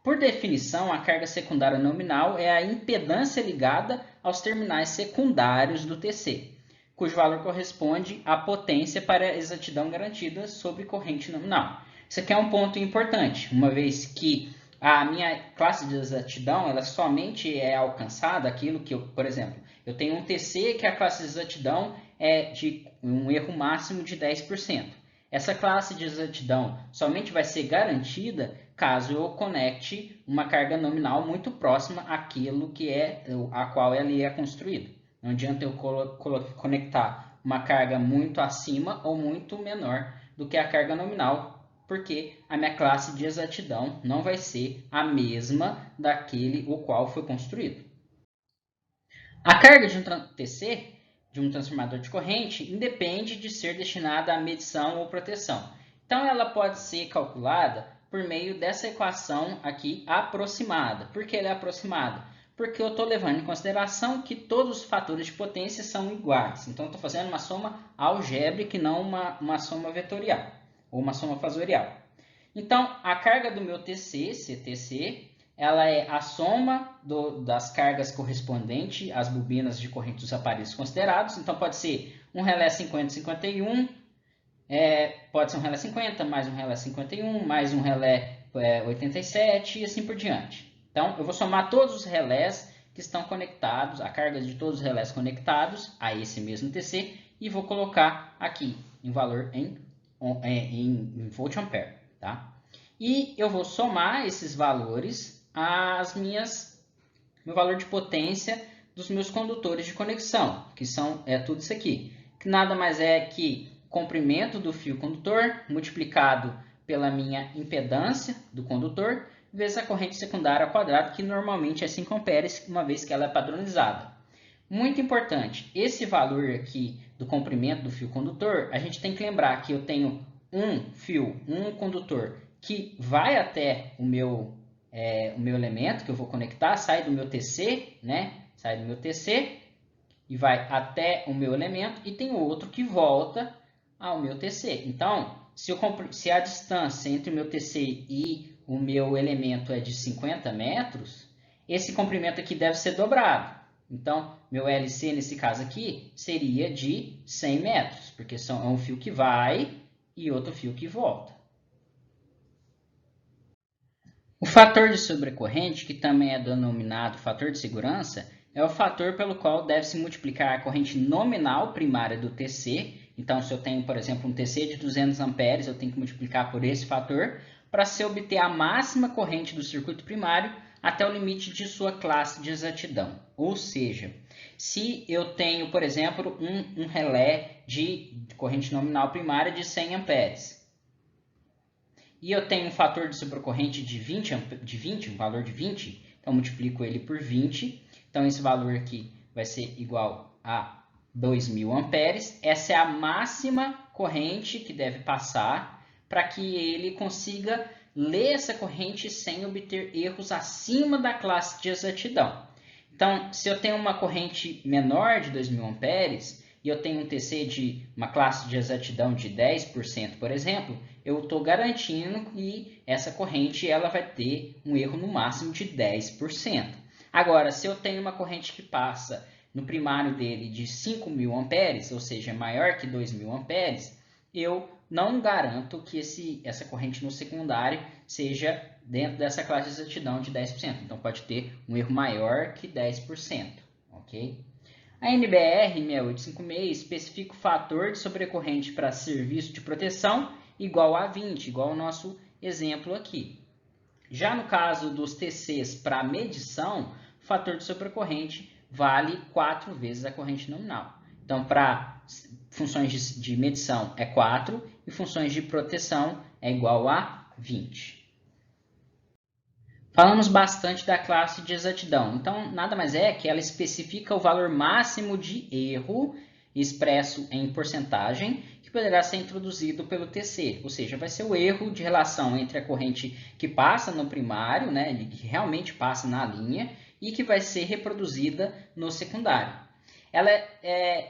Por definição, a carga secundária nominal é a impedância ligada aos terminais secundários do TC, cujo valor corresponde à potência para a exatidão garantida sobre corrente nominal. Isso aqui é um ponto importante, uma vez que a minha classe de exatidão ela somente é alcançada aquilo que por exemplo, eu tenho um TC que a classe de exatidão é de um erro máximo de 10%. Essa classe de exatidão somente vai ser garantida caso eu conecte uma carga nominal muito próxima àquilo que a qual ela é construída. Não adianta eu conectar uma carga muito acima ou muito menor do que a carga nominal, porque a minha classe de exatidão não vai ser a mesma daquele o qual foi construído. A carga de um TC, de um transformador de corrente, independe de ser destinada à medição ou proteção. Então, ela pode ser calculada por meio dessa equação aqui aproximada. Por que ela é aproximada? Porque eu estou levando em consideração que todos os fatores de potência são iguais. Então, eu estou fazendo uma soma algébrica e não uma soma vetorial, ou uma soma fasorial. Então, a carga do meu TC, CTC, ela é a soma das cargas correspondentes às bobinas de corrente dos aparelhos considerados. Então, pode ser um relé 50-51, pode ser um relé 50, mais um relé 51, mais um relé 87 e assim por diante. Então, eu vou somar todos os relés que estão conectados, a carga de todos os relés conectados a esse mesmo TC e vou colocar aqui em valor em volt-ampere. Tá? E eu vou somar esses valores meu valor de potência dos meus condutores de conexão, que são tudo isso aqui, que nada mais é que comprimento do fio condutor multiplicado pela minha impedância do condutor vezes a corrente secundária ao quadrado, que normalmente é 5 amperes, uma vez que ela é padronizada. Muito importante, esse valor aqui do comprimento do fio condutor, a gente tem que lembrar que eu tenho um condutor que vai até o meu elemento que eu vou conectar, sai do meu TC, né? Sai do meu TC e vai até o meu elemento e tem outro que volta ao meu TC. Então, se a distância entre o meu TC e o meu elemento é de 50 metros, esse comprimento aqui deve ser dobrado. Então, meu LC nesse caso aqui seria de 100 metros, porque é um fio que vai e outro fio que volta. O fator de sobrecorrente, que também é denominado fator de segurança, é o fator pelo qual deve-se multiplicar a corrente nominal primária do TC. Então, se eu tenho, por exemplo, um TC de 200 amperes, eu tenho que multiplicar por esse fator para se obter a máxima corrente do circuito primário até o limite de sua classe de exatidão. Ou seja, se eu tenho, por exemplo, um relé de corrente nominal primária de 100 amperes, e eu tenho um fator de sobrecorrente de 20, um valor de 20, então multiplico ele por 20. Então, esse valor aqui vai ser igual a 2.000 amperes. Essa é a máxima corrente que deve passar para que ele consiga ler essa corrente sem obter erros acima da classe de exatidão. Então, se eu tenho uma corrente menor de 2.000 amperes e eu tenho um TC de uma classe de exatidão de 10%, por exemplo, eu estou garantindo que essa corrente ela vai ter um erro no máximo de 10%. Agora, se eu tenho uma corrente que passa no primário dele de 5.000 amperes, ou seja, maior que 2.000 amperes, eu não garanto que essa corrente no secundário seja dentro dessa classe de exatidão de 10%. Então, pode ter um erro maior que 10%. Ok? A NBR 6856 especifica o fator de sobrecorrente para serviço de proteção igual a 20, igual ao nosso exemplo aqui. Já no caso dos TCs para medição, o fator de sobrecorrente vale 4 vezes a corrente nominal. Então, para funções de medição é 4 e funções de proteção é igual a 20. Falamos bastante da classe de exatidão. Então, nada mais é que ela especifica o valor máximo de erro expresso em porcentagem que poderá ser introduzido pelo TC, ou seja, vai ser o erro de relação entre a corrente que passa no primário, né, que realmente passa na linha, e que vai ser reproduzida no secundário. Ela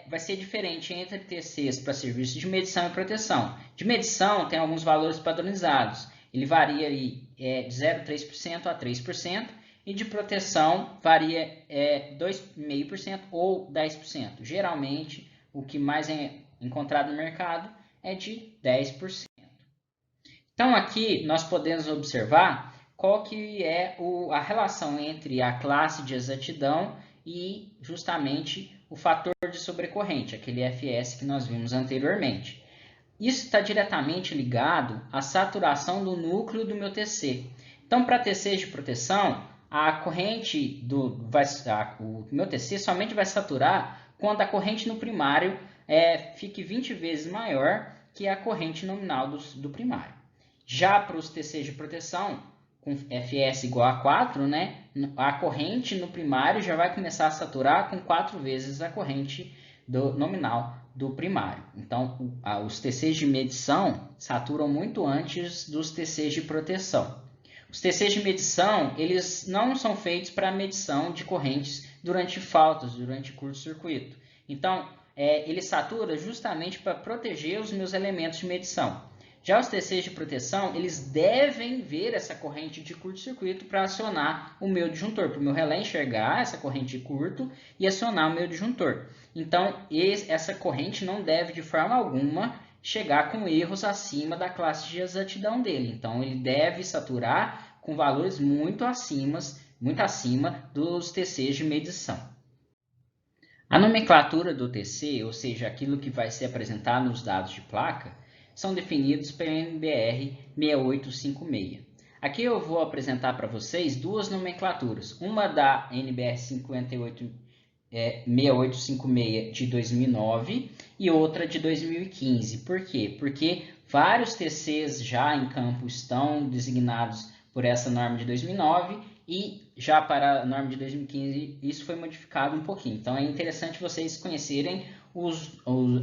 vai ser diferente entre TCs para serviços de medição e proteção. De medição tem alguns valores padronizados. Ele varia de 0,3% a 3%, e de proteção varia 2,5% ou 10%. Geralmente, o que mais é encontrado no mercado é de 10%. Então, aqui nós podemos observar qual que é a relação entre a classe de exatidão e justamente o fator de sobrecorrente, aquele FS que nós vimos anteriormente. Isso está diretamente ligado à saturação do núcleo do meu TC. Então, para TCs de proteção, a corrente o meu TC somente vai saturar quando a corrente no primário fique 20 vezes maior que a corrente nominal do primário. Já para os TCs de proteção, com FS igual a 4, né, a corrente no primário já vai começar a saturar com 4 vezes a corrente nominal do primário. Então, os TCs de medição saturam muito antes dos TCs de proteção. Os TCs de medição, eles não são feitos para medição de correntes durante faltas, durante curto-circuito. Então, ele satura justamente para proteger os meus elementos de medição. Já os TCs de proteção, eles devem ver essa corrente de curto-circuito para acionar o meu disjuntor, para o meu relé enxergar essa corrente de curto e acionar o meu disjuntor. Então, essa corrente não deve, de forma alguma, chegar com erros acima da classe de exatidão dele. Então, ele deve saturar com valores muito acima dos TCs de medição. A nomenclatura do TC, ou seja, aquilo que vai ser apresentado nos dados de placa, são definidos pela NBR 6856. Aqui eu vou apresentar para vocês duas nomenclaturas, uma da NBR 6856 de 2009 e outra de 2015. Por quê? Porque vários TCs já em campo estão designados por essa norma de 2009 e já para a norma de 2015 isso foi modificado um pouquinho. Então é interessante vocês conhecerem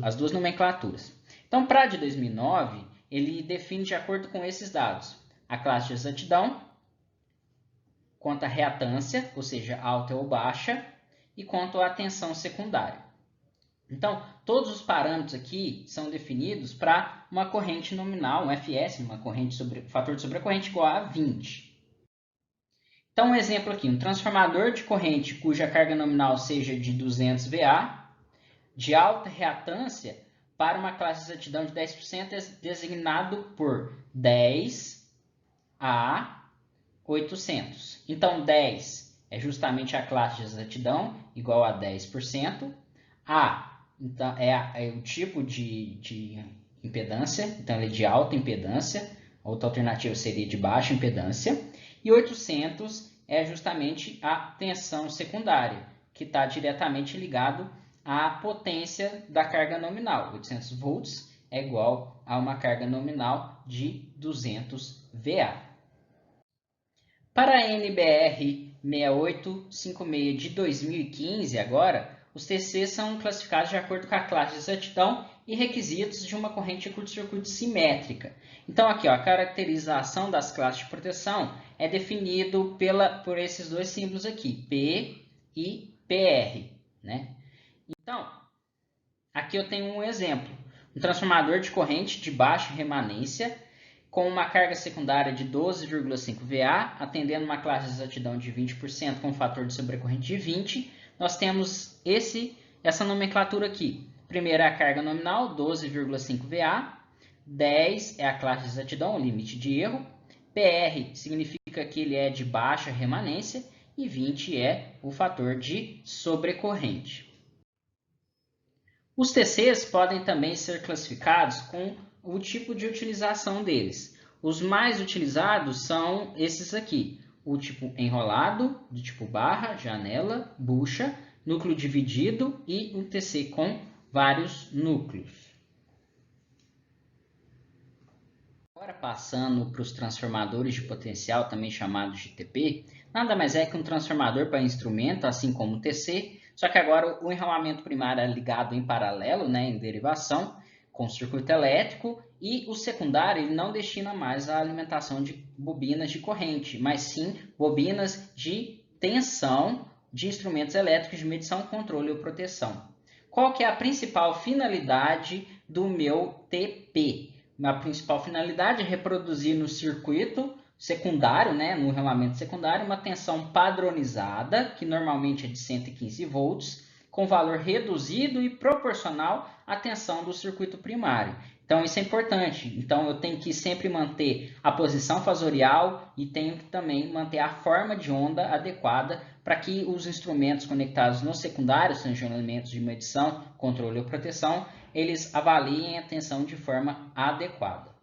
as duas nomenclaturas. Então, para a de 2009, ele define de acordo com esses dados a classe de exatidão, quanto à reatância, ou seja, alta ou baixa, e quanto à tensão secundária. Então, todos os parâmetros aqui são definidos para uma corrente nominal, um FS, fator de sobrecorrente igual a 20. Então, um exemplo aqui, um transformador de corrente cuja carga nominal seja de 200 VA, de alta reatância, para uma classe de exatidão de 10% é designado por 10 a 800. Então, 10 é justamente a classe de exatidão, igual a 10%. A então, é o tipo de impedância, então ele é de alta impedância. Outra alternativa seria de baixa impedância. E 800 é justamente a tensão secundária, que está diretamente ligado a potência da carga nominal. 800 volts é igual a uma carga nominal de 200 VA. Para a NBR 6856 de 2015, agora, os TCs são classificados de acordo com a classe de exatidão e requisitos de uma corrente de curto-circuito simétrica. Então, aqui, ó, a caracterização das classes de proteção é definido por esses dois símbolos aqui, P e PR, né? Então, aqui eu tenho um exemplo. Um transformador de corrente de baixa remanência com uma carga secundária de 12,5 VA, atendendo uma classe de exatidão de 20% com um fator de sobrecorrente de 20, nós temos essa nomenclatura aqui. Primeiro é a carga nominal, 12,5 VA, 10 é a classe de exatidão, o limite de erro, PR significa que ele é de baixa remanência e 20 é o fator de sobrecorrente. Os TCs podem também ser classificados com o tipo de utilização deles. Os mais utilizados são esses aqui, o tipo enrolado, do tipo barra, janela, bucha, núcleo dividido e o TC com vários núcleos. Agora passando para os transformadores de potencial, também chamados de TP, nada mais é que um transformador para instrumento, assim como o TC, só que agora o enrolamento primário é ligado em paralelo, né, em derivação, com circuito elétrico, e o secundário ele não destina mais a alimentação de bobinas de corrente, mas sim bobinas de tensão de instrumentos elétricos de medição, controle ou proteção. Qual que é a principal finalidade do meu TP? A principal finalidade é reproduzir no circuito secundário, né, no enrolamento secundário, uma tensão padronizada, que normalmente é de 115 volts, com valor reduzido e proporcional à tensão do circuito primário. Então, isso é importante. Então, eu tenho que sempre manter a posição fasorial e tenho que também manter a forma de onda adequada para que os instrumentos conectados no secundário, sejam elementos de medição, controle ou proteção, eles avaliem a tensão de forma adequada.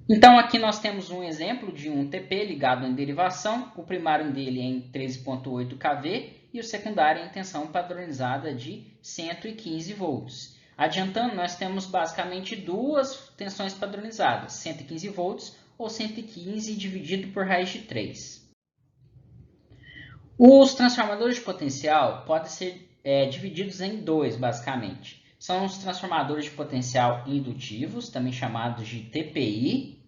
Então, aqui nós temos um exemplo de um TP ligado em derivação. O primário dele é em 13,8 kV e o secundário em tensão padronizada de 115 volts. Adiantando, nós temos basicamente duas tensões padronizadas, 115 volts ou 115 dividido por raiz de 3. Os transformadores de potencial podem ser divididos em dois, basicamente. São os transformadores de potencial indutivos, também chamados de TPI,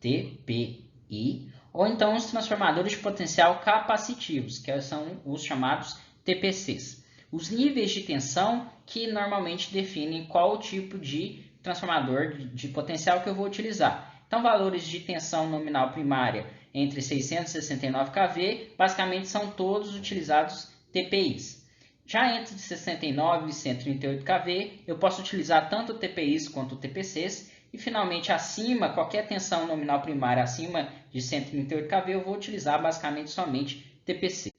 ou então os transformadores de potencial capacitivos, que são os chamados TPCs. Os níveis de tensão que normalmente definem qual tipo de transformador de potencial que eu vou utilizar. Então, valores de tensão nominal primária entre 669 kV, basicamente são todos utilizados TPIs. Já entre 69 e 138 kV, eu posso utilizar tanto TPIs quanto TPCs. E, finalmente, acima, qualquer tensão nominal primária acima de 138 kV, eu vou utilizar basicamente somente TPCs.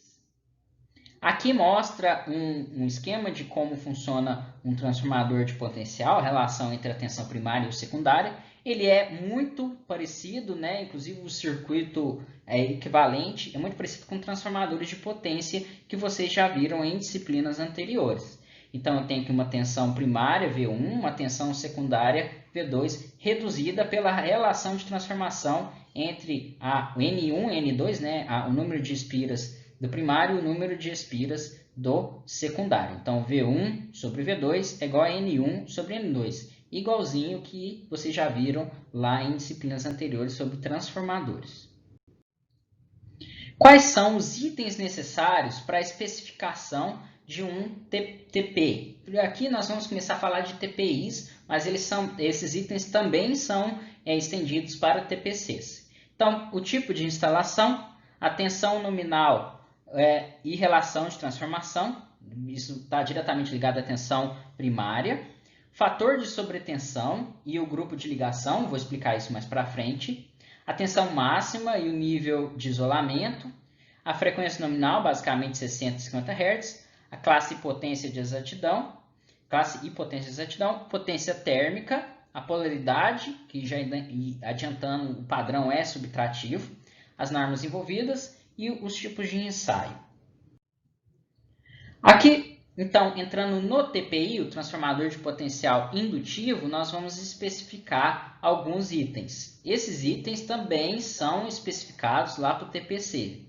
Aqui mostra um esquema de como funciona um transformador de potencial, a relação entre a tensão primária e o secundária. Ele é muito parecido, né? Inclusive o circuito é equivalente, é muito parecido com transformadores de potência que vocês já viram em disciplinas anteriores. Então, eu tenho aqui uma tensão primária, V1, uma tensão secundária, V2, reduzida pela relação de transformação entre o N1 e N2, né? O número de espiras do primário e o número de espiras do secundário. Então, V1 sobre V2 é igual a N1 sobre N2, igualzinho que vocês já viram lá em disciplinas anteriores sobre transformadores. Quais são os itens necessários para a especificação de um TP? Aqui nós vamos começar a falar de TPIs, mas esses itens também são estendidos para TPCs. Então, o tipo de instalação, a tensão nominal e relação de transformação, isso está diretamente ligado à tensão primária, fator de sobretensão e o grupo de ligação, vou explicar isso mais para frente, a tensão máxima e o nível de isolamento, a frequência nominal, basicamente 650 Hz, a classe e potência de exatidão, potência térmica, a polaridade, que já adiantando o padrão é subtrativo, as normas envolvidas e os tipos de ensaio. Aqui, então, entrando no TPI, o transformador de potencial indutivo, nós vamos especificar alguns itens. Esses itens também são especificados lá para o TPC.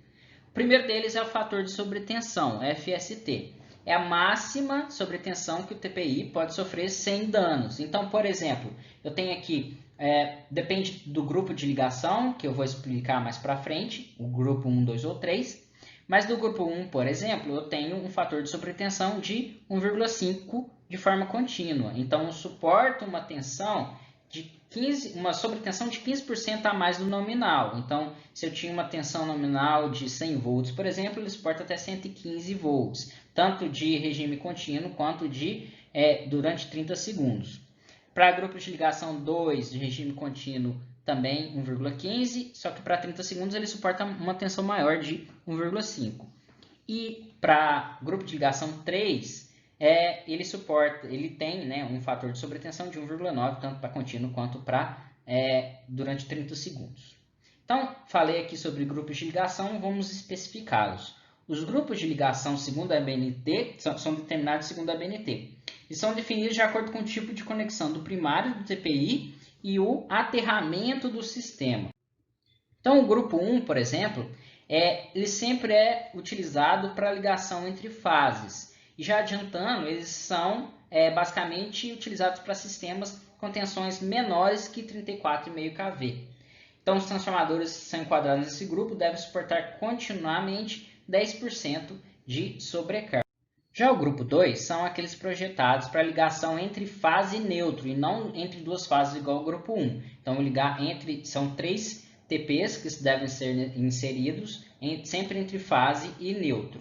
O primeiro deles é o fator de sobretensão, FST. é a máxima sobretensão que o TPI pode sofrer sem danos. Então, por exemplo, eu tenho aqui, depende do grupo de ligação, que eu vou explicar mais para frente, o grupo 1, 2 ou 3. Mas do grupo 1, por exemplo, eu tenho um fator de sobretensão de 1,5 de forma contínua. Então, eu suporto uma tensão de uma sobretensão de 15% a mais do nominal. Então, se eu tinha uma tensão nominal de 100 volts, por exemplo, ele suporta até 115 volts, tanto de regime contínuo quanto durante 30 segundos. Para grupos de ligação 2 de regime contínuo, também 1,15, só que para 30 segundos ele suporta uma tensão maior de 1,5. E para grupo de ligação 3, ele tem, né, um fator de sobretensão de 1,9, tanto para contínuo quanto para durante 30 segundos. Então, falei aqui sobre grupos de ligação, vamos especificá-los. Os grupos de ligação segundo a ABNT são determinados segundo a ABNT e são definidos de acordo com o tipo de conexão do primário do TPI e o aterramento do sistema. Então, o grupo 1, por exemplo, ele sempre é utilizado para ligação entre fases. E já adiantando, eles são basicamente utilizados para sistemas com tensões menores que 34,5 kV. Então, os transformadores que são enquadrados nesse grupo devem suportar continuamente 10% de sobrecarga. Já o grupo 2 são aqueles projetados para ligação entre fase e neutro, e não entre duas fases igual ao grupo 1. Então, são 3 TPs que devem ser inseridos, sempre entre fase e neutro.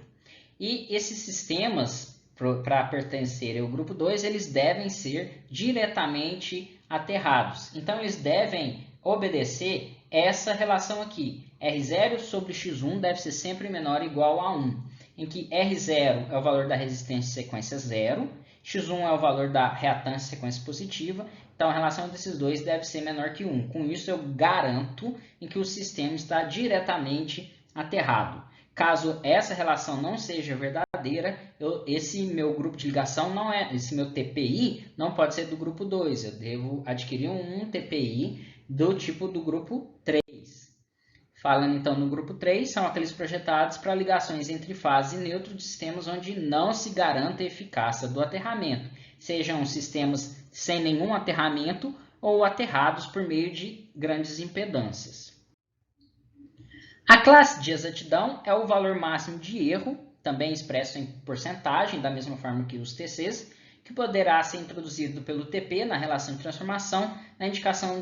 E esses sistemas, para pertencerem ao grupo 2, eles devem ser diretamente aterrados. Então, eles devem obedecer essa relação aqui. R0 sobre x1 deve ser sempre menor ou igual a 1. Em que R0 é o valor da resistência sequência 0, x1 é o valor da reatância sequência positiva, então a relação desses dois deve ser menor que 1. Com isso eu garanto em que o sistema está diretamente aterrado. Caso essa relação não seja verdadeira, esse meu grupo de ligação esse meu TPI não pode ser do grupo 2, eu devo adquirir um TPI do tipo do grupo 3. Falando então no grupo 3, são aqueles projetados para ligações entre fase e neutro de sistemas onde não se garanta a eficácia do aterramento, sejam sistemas sem nenhum aterramento ou aterrados por meio de grandes impedâncias. A classe de exatidão é o valor máximo de erro, também expresso em porcentagem, da mesma forma que os TCs, que poderá ser introduzido pelo TP na relação de transformação na indicação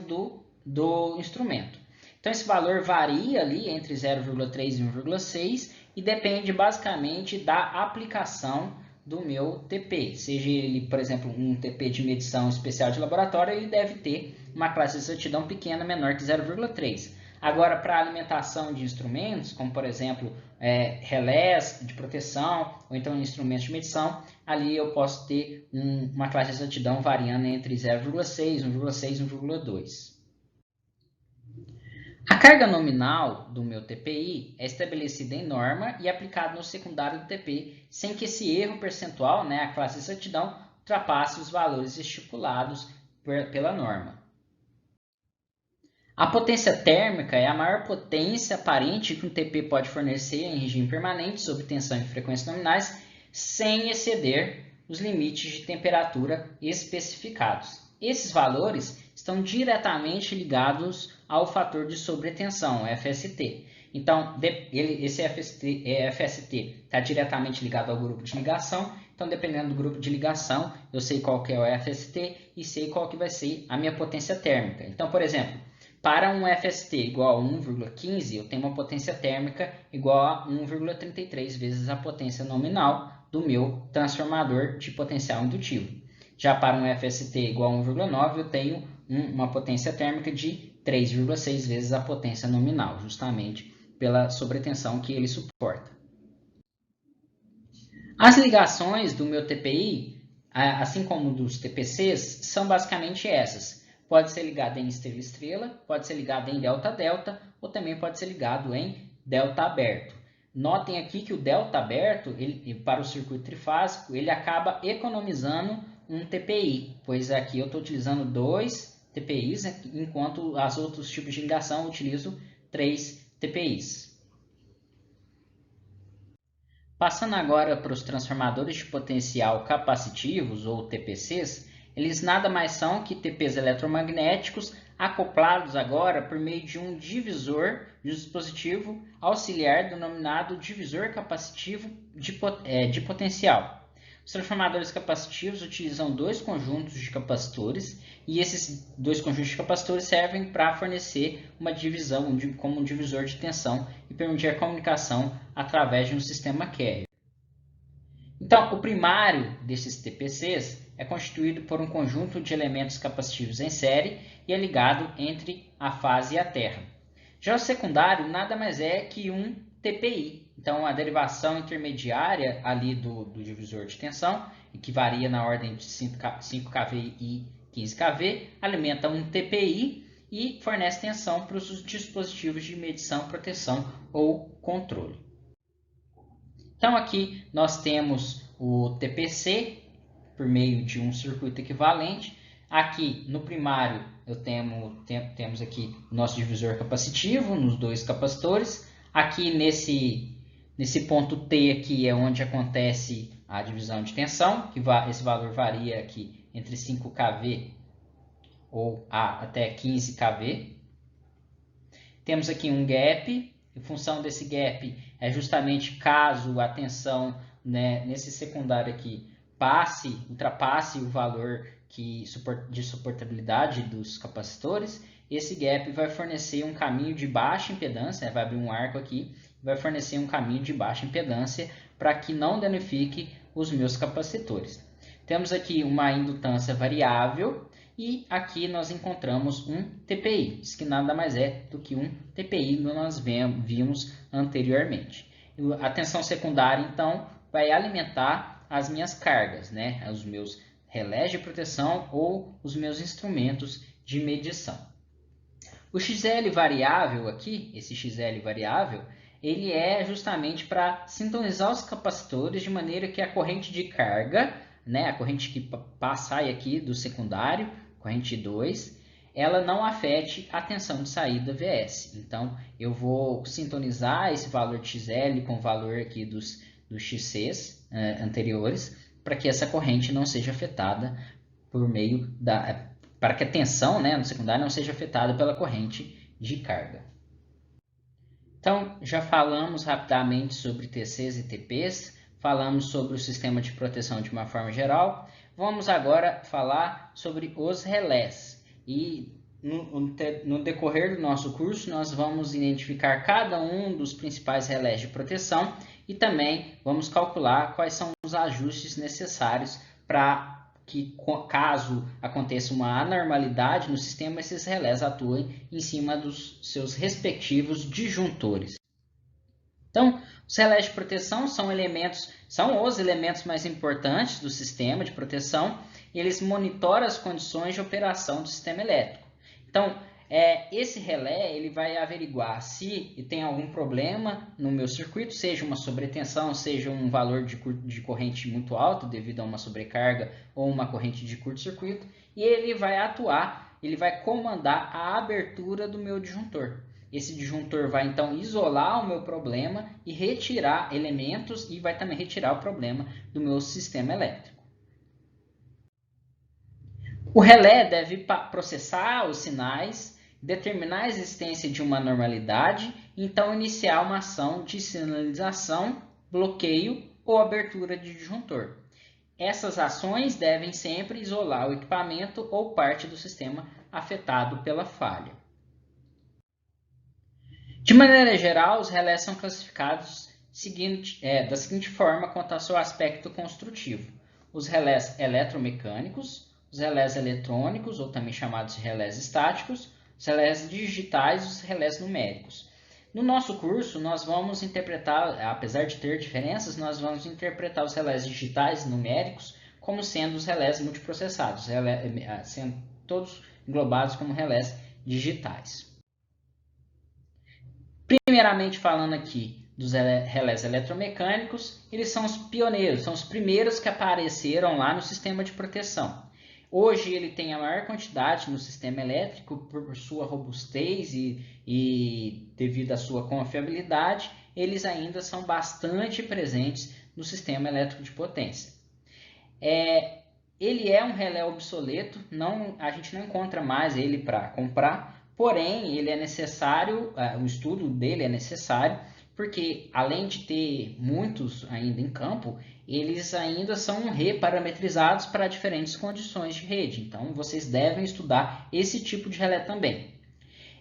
do instrumento. Então, esse valor varia ali entre 0,3 e 1,6 e depende basicamente da aplicação do meu TP. Seja ele, por exemplo, um TP de medição especial de laboratório, ele deve ter uma classe de exatidão pequena, menor que 0,3. Agora, para alimentação de instrumentos, como por exemplo, relés de proteção ou então instrumentos de medição, ali eu posso ter uma classe de exatidão variando entre 0,6, 1,6 e 1,2. A carga nominal do meu TPI é estabelecida em norma e aplicada no secundário do TP, sem que esse erro percentual, né, a classe de exatidão, ultrapasse os valores estipulados pela norma. A potência térmica é a maior potência aparente que um TP pode fornecer em regime permanente sob tensão e frequências nominais, sem exceder os limites de temperatura especificados. Esses valores estão diretamente ligados ao fator de sobretensão, FST. Então, esse FST está diretamente ligado ao grupo de ligação. Então, dependendo do grupo de ligação, eu sei qual que é o FST e sei qual que vai ser a minha potência térmica. Então, por exemplo, para um FST igual a 1,15, eu tenho uma potência térmica igual a 1,33 vezes a potência nominal do meu transformador de potencial indutivo. Já para um FST igual a 1,9, eu tenho uma potência térmica de 3,6 vezes a potência nominal, justamente pela sobretensão que ele suporta. As ligações do meu TPI, assim como dos TPCs, são basicamente essas. Pode ser ligado em estrela-estrela, pode ser ligado em delta-delta, ou também pode ser ligado em delta aberto. Notem aqui que o delta aberto, para o circuito trifásico, ele acaba economizando um TPI, pois aqui eu estou utilizando 2 TPIs, enquanto os outros tipos de ligação eu utilizo 3 TPIs. Passando agora para os transformadores de potencial capacitivos, ou TPCs, eles nada mais são que TPs eletromagnéticos acoplados agora por meio de um divisor de um dispositivo auxiliar denominado divisor capacitivo de potencial. Os transformadores capacitivos utilizam dois conjuntos de capacitores e esses dois conjuntos de capacitores servem para fornecer uma divisão como um divisor de tensão e permitir a comunicação através de um sistema carrier. Então, o primário desses TPCs é constituído por um conjunto de elementos capacitivos em série e é ligado entre a fase e a terra. Já o secundário nada mais é que um TPI. Então, a derivação intermediária ali do divisor de tensão, que varia na ordem de 5 kV e 15 kV, alimenta um TPI e fornece tensão para os dispositivos de medição, proteção ou controle. Então, aqui nós temos o TPC por meio de um circuito equivalente. Aqui no primário temos aqui o nosso divisor capacitivo nos dois capacitores. Aqui nesse ponto T aqui é onde acontece a divisão de tensão, que esse valor varia aqui entre 5 kV ou até 15 kV. Temos aqui um gap. Em função desse gap é justamente caso a tensão, né, nesse secundário aqui ultrapasse o valor de suportabilidade dos capacitores, esse gap vai fornecer um caminho de baixa impedância, vai abrir um arco aqui, vai fornecer um caminho de baixa impedância para que não danifique os meus capacitores. Temos aqui uma indutância variável e aqui nós encontramos um TPI, que nada mais é do que um TPI que nós vimos anteriormente. A tensão secundária, então, vai alimentar as minhas cargas, né? Os meus relés de proteção ou os meus instrumentos de medição. O XL variável aqui, esse XL variável, ele é justamente para sintonizar os capacitores de maneira que a corrente de carga, né, a corrente que sai aqui do secundário, corrente 2, ela não afete a tensão de saída VS. Então, eu vou sintonizar esse valor de XL com o valor aqui dos XCs anteriores, para que essa corrente não seja afetada para que a tensão, né, no secundário não seja afetada pela corrente de carga. Então, já falamos rapidamente sobre TCs e TPs, falamos sobre o sistema de proteção de uma forma geral. Vamos agora falar sobre os relés. E no decorrer do nosso curso, nós vamos identificar cada um dos principais relés de proteção e também vamos calcular quais são os ajustes necessários para que, caso aconteça uma anormalidade no sistema, esses relés atuem em cima dos seus respectivos disjuntores. Então, os relés de proteção são os elementos mais importantes do sistema de proteção e eles monitoram as condições de operação do sistema elétrico. Então, esse relé ele vai averiguar se tem algum problema no meu circuito, seja uma sobretensão, seja um valor de corrente muito alto devido a uma sobrecarga ou uma corrente de curto-circuito, e ele vai atuar, ele vai comandar a abertura do meu disjuntor. Esse disjuntor vai então isolar o meu problema e retirar elementos e vai também retirar o problema do meu sistema elétrico. O relé deve processar os sinais, determinar a existência de uma anormalidade e então iniciar uma ação de sinalização, bloqueio ou abertura de disjuntor. Essas ações devem sempre isolar o equipamento ou parte do sistema afetado pela falha. De maneira geral, os relés são classificados da seguinte forma quanto ao seu aspecto construtivo. Os relés eletromecânicos, os relés eletrônicos, ou também chamados de relés estáticos, os relés digitais e os relés numéricos. No nosso curso, nós vamos interpretar, apesar de ter diferenças, nós vamos interpretar os relés digitais e numéricos como sendo os relés multiprocessados, sendo todos englobados como relés digitais. Primeiramente falando aqui dos relés eletromecânicos, eles são os pioneiros, são os primeiros que apareceram lá no sistema de proteção. Hoje ele tem a maior quantidade no sistema elétrico por sua robustez e devido à sua confiabilidade, eles ainda são bastante presentes no sistema elétrico de potência. Ele é um relé obsoleto, a gente não encontra mais ele para comprar, porém ele é necessário, o estudo dele é necessário, porque além de ter muitos ainda em campo, eles ainda são reparametrizados para diferentes condições de rede. Então vocês devem estudar esse tipo de relé também.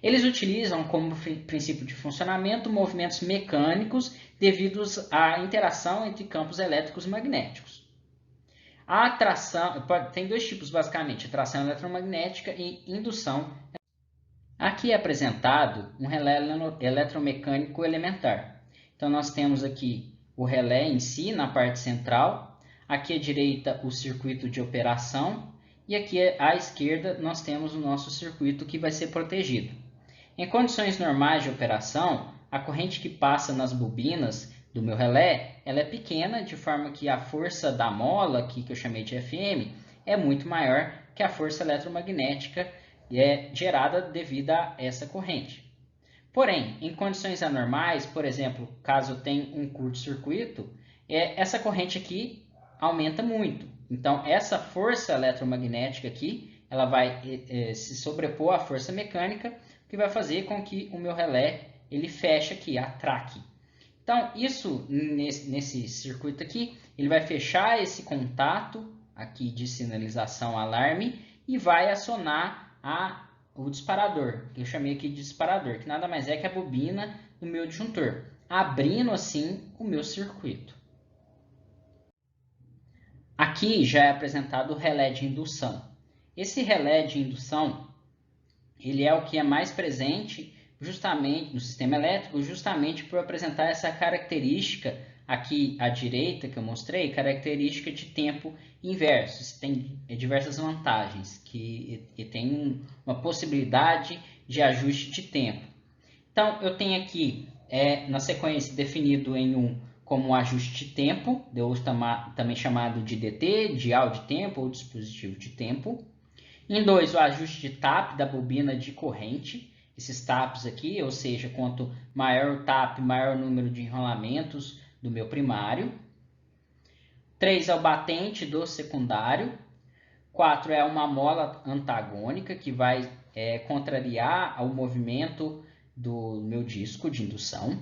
Eles utilizam como princípio de funcionamento movimentos mecânicos devidos à interação entre campos elétricos e magnéticos. A atração tem dois tipos basicamente, tração eletromagnética e indução. Aqui é apresentado um relé eletromecânico elementar. Então nós temos aqui o relé em si na parte central, aqui à direita o circuito de operação e aqui à esquerda nós temos o nosso circuito que vai ser protegido. Em condições normais de operação, a corrente que passa nas bobinas do meu relé, ela é pequena, de forma que a força da mola, aqui que eu chamei de Fm, é muito maior que a força eletromagnética gerada devido a essa corrente. Porém, em condições anormais, por exemplo, caso eu tenha um curto-circuito, essa corrente aqui aumenta muito. Então, essa força eletromagnética aqui, ela vai se sobrepor à força mecânica, que vai fazer com que o meu relé ele feche aqui, atraque. Então, isso nesse circuito aqui, ele vai fechar esse contato aqui de sinalização alarme e vai acionar o disparador, que eu chamei aqui de disparador, que nada mais é que a bobina do meu disjuntor, abrindo assim o meu circuito. Aqui já é apresentado o relé de indução. Esse relé de indução, ele é o que é mais presente justamente no sistema elétrico, justamente por apresentar essa característica aqui à direita que eu mostrei, característica de tempo inverso. Isso tem diversas vantagens, que tem uma possibilidade de ajuste de tempo. Então, eu tenho aqui, na sequência, definido em como ajuste de tempo, também chamado de DT, dial de tempo ou dispositivo de tempo. Em 2, o ajuste de TAP da bobina de corrente. Esses TAPs aqui, ou seja, quanto maior o TAP, maior o número de enrolamentos do meu primário. 3 é o batente do secundário. 4 é uma mola antagônica que vai contrariar o movimento do meu disco de indução.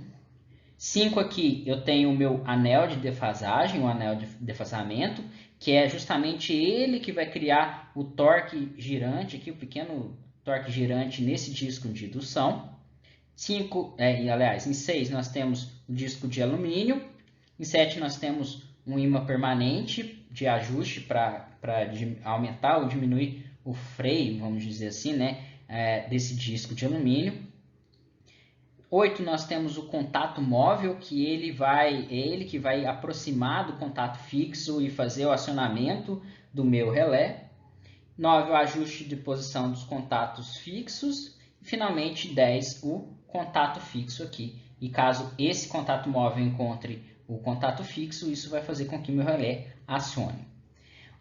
5 aqui eu tenho o meu anel de defasagem, o anel de defasamento, que é justamente ele que vai criar o torque girante, aqui, o pequeno torque girante nesse disco de indução. Em 6 nós temos o disco de alumínio. Em 7 nós temos um ímã permanente de ajuste para aumentar ou diminuir o freio, vamos dizer assim, né, desse disco de alumínio. 8 nós temos o contato móvel, que ele que vai aproximar do contato fixo e fazer o acionamento do meu relé. 9 o ajuste de posição dos contatos fixos. E finalmente 10 o contato fixo aqui. E caso esse contato móvel encontre o contato fixo, isso vai fazer com que meu relé acione.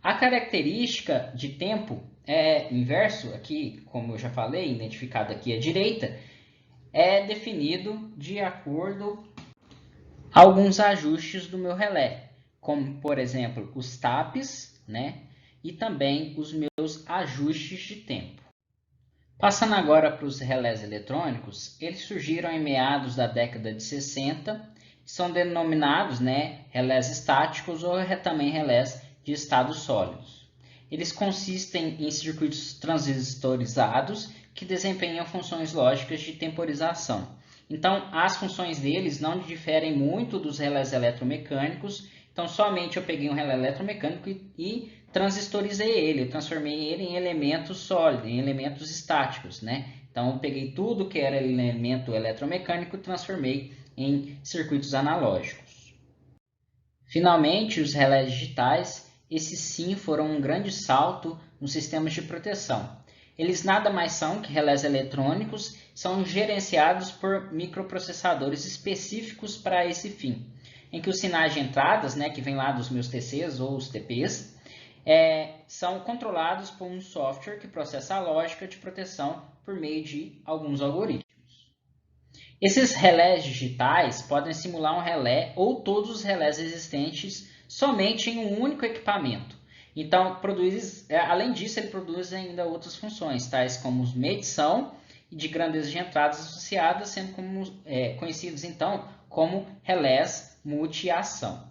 A característica de tempo inverso, aqui, como eu já falei, identificado aqui à direita, é definido de acordo com alguns ajustes do meu relé, como, por exemplo, os TAPs, né? E também os meus ajustes de tempo. Passando agora para os relés eletrônicos, eles surgiram em meados da década de 60, são denominados, né, relés estáticos ou também relés de estados sólidos. Eles consistem em circuitos transistorizados que desempenham funções lógicas de temporização. Então, as funções deles não diferem muito dos relés eletromecânicos. Então, somente eu peguei um relé eletromecânico e transistorizei ele, eu transformei ele em elementos sólidos, em elementos estáticos, né? Então, eu peguei tudo que era elemento eletromecânico e transformei em circuitos analógicos. Finalmente, os relés digitais, esses sim foram um grande salto nos sistemas de proteção. Eles nada mais são que relés eletrônicos, são gerenciados por microprocessadores específicos para esse fim, em que os sinais de entradas, né, que vêm lá dos meus TCs ou os TPs, são controlados por um software que processa a lógica de proteção por meio de alguns algoritmos. Esses relés digitais podem simular um relé ou todos os relés existentes somente em um único equipamento. Então, além disso, ele produz ainda outras funções, tais como medição de grandeza de entradas associadas, sendo conhecidos então como relés multi-ação.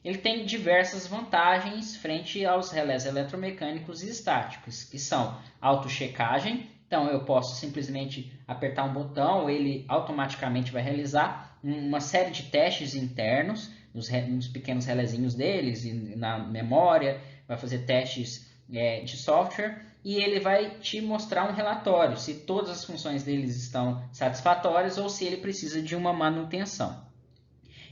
Ele tem diversas vantagens frente aos relés eletromecânicos e estáticos, que são autochecagem. Então, eu posso simplesmente apertar um botão, ele automaticamente vai realizar uma série de testes internos, nos pequenos relézinhos deles, e na memória, vai fazer testes de software, e ele vai te mostrar um relatório, se todas as funções deles estão satisfatórias ou se ele precisa de uma manutenção.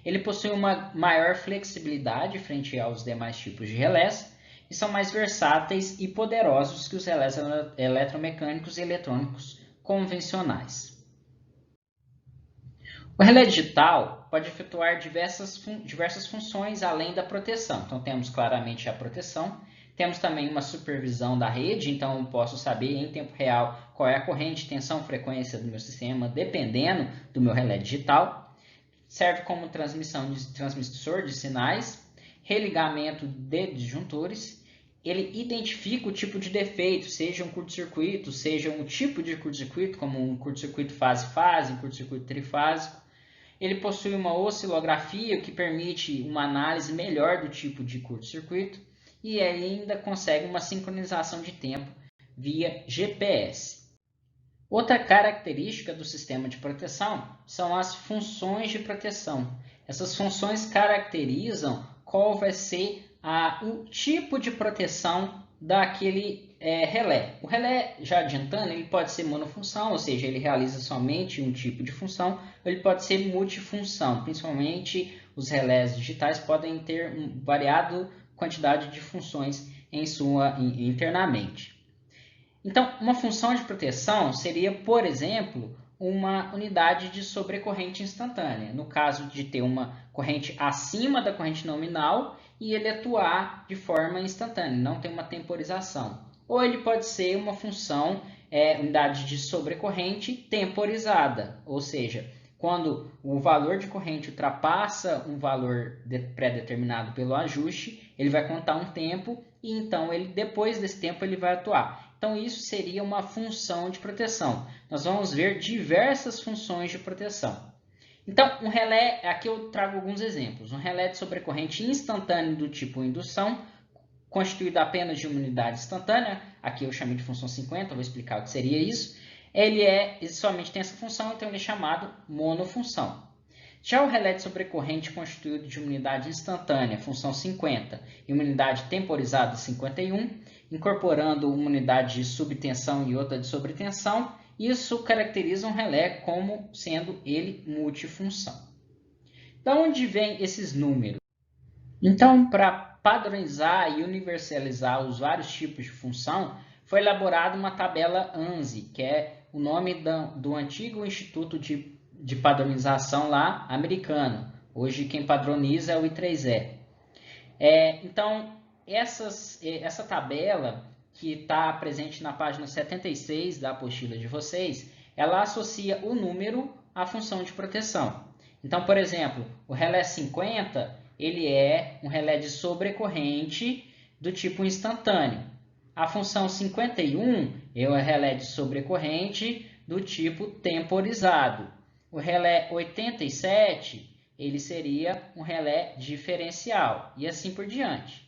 Ele possui uma maior flexibilidade frente aos demais tipos de relés e são mais versáteis e poderosos que os relés eletromecânicos e eletrônicos convencionais. O relé digital pode efetuar diversas funções além da proteção. Então, temos claramente a proteção, temos também uma supervisão da rede, então eu posso saber em tempo real qual é a corrente, tensão, frequência do meu sistema, dependendo do meu relé digital. Serve como transmissor de sinais, religamento de disjuntores. Ele identifica o tipo de defeito, seja um curto-circuito, seja um tipo de curto-circuito, como um curto-circuito fase-fase, um curto-circuito trifásico. Ele possui uma oscilografia que permite uma análise melhor do tipo de curto-circuito e ainda consegue uma sincronização de tempo via GPS. Outra característica do sistema de proteção são as funções de proteção. Essas funções caracterizam qual vai ser o tipo de proteção daquele relé. O relé, já adiantando, ele pode ser monofunção, ou seja, ele realiza somente um tipo de função, ou ele pode ser multifunção. Principalmente os relés digitais podem ter uma variada quantidade de funções internamente. Então, uma função de proteção seria, por exemplo, uma unidade de sobrecorrente instantânea. No caso de ter uma corrente acima da corrente nominal e ele atuar de forma instantânea, não ter uma temporização. Ou ele pode ser uma função, unidade de sobrecorrente temporizada, ou seja, quando o valor de corrente ultrapassa um valor pré-determinado pelo ajuste, ele vai contar um tempo e então depois desse tempo ele vai atuar. Então, isso seria uma função de proteção. Nós vamos ver diversas funções de proteção. Então, um relé, aqui eu trago alguns exemplos. Um relé de sobrecorrente instantâneo do tipo indução, constituído apenas de uma unidade instantânea, aqui eu chamei de função 50, vou explicar o que seria isso. Ele somente tem essa função, então ele é chamado monofunção. Já o relé de sobrecorrente constituído de uma unidade instantânea, função 50, e uma unidade temporizada, 51, incorporando uma unidade de subtensão e outra de sobretensão, isso caracteriza um relé como sendo ele multifunção. De onde vêm esses números? Então, para padronizar e universalizar os vários tipos de função, foi elaborada uma tabela ANSI, que é o nome do antigo Instituto de Padronização lá americano. Hoje quem padroniza é o I3E. Então, essa tabela que está presente na página 76 da apostila de vocês, ela associa o número à função de proteção. Então, por exemplo, o relé 50, ele é um relé de sobrecorrente do tipo instantâneo. A função 51 é o relé de sobrecorrente do tipo temporizado. O relé 87, ele seria um relé diferencial, e assim por diante.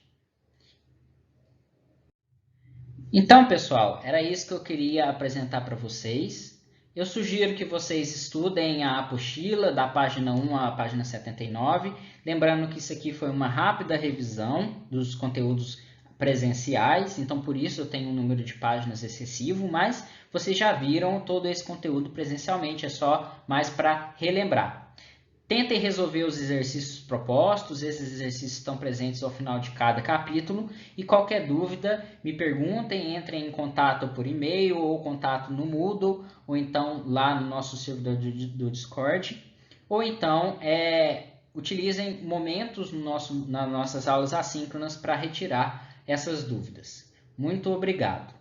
Então, pessoal, era isso que eu queria apresentar para vocês. Eu sugiro que vocês estudem a apostila da página 1 à página 79, lembrando que isso aqui foi uma rápida revisão dos conteúdos presenciais, então por isso eu tenho um número de páginas excessivo, mas vocês já viram todo esse conteúdo presencialmente, é só mais para relembrar. Tentem resolver os exercícios propostos, esses exercícios estão presentes ao final de cada capítulo, e qualquer dúvida, me perguntem, entrem em contato por e-mail ou contato no Moodle, ou então lá no nosso servidor do Discord, ou então utilizem momentos nas nossas aulas assíncronas para retirar essas dúvidas. Muito obrigado!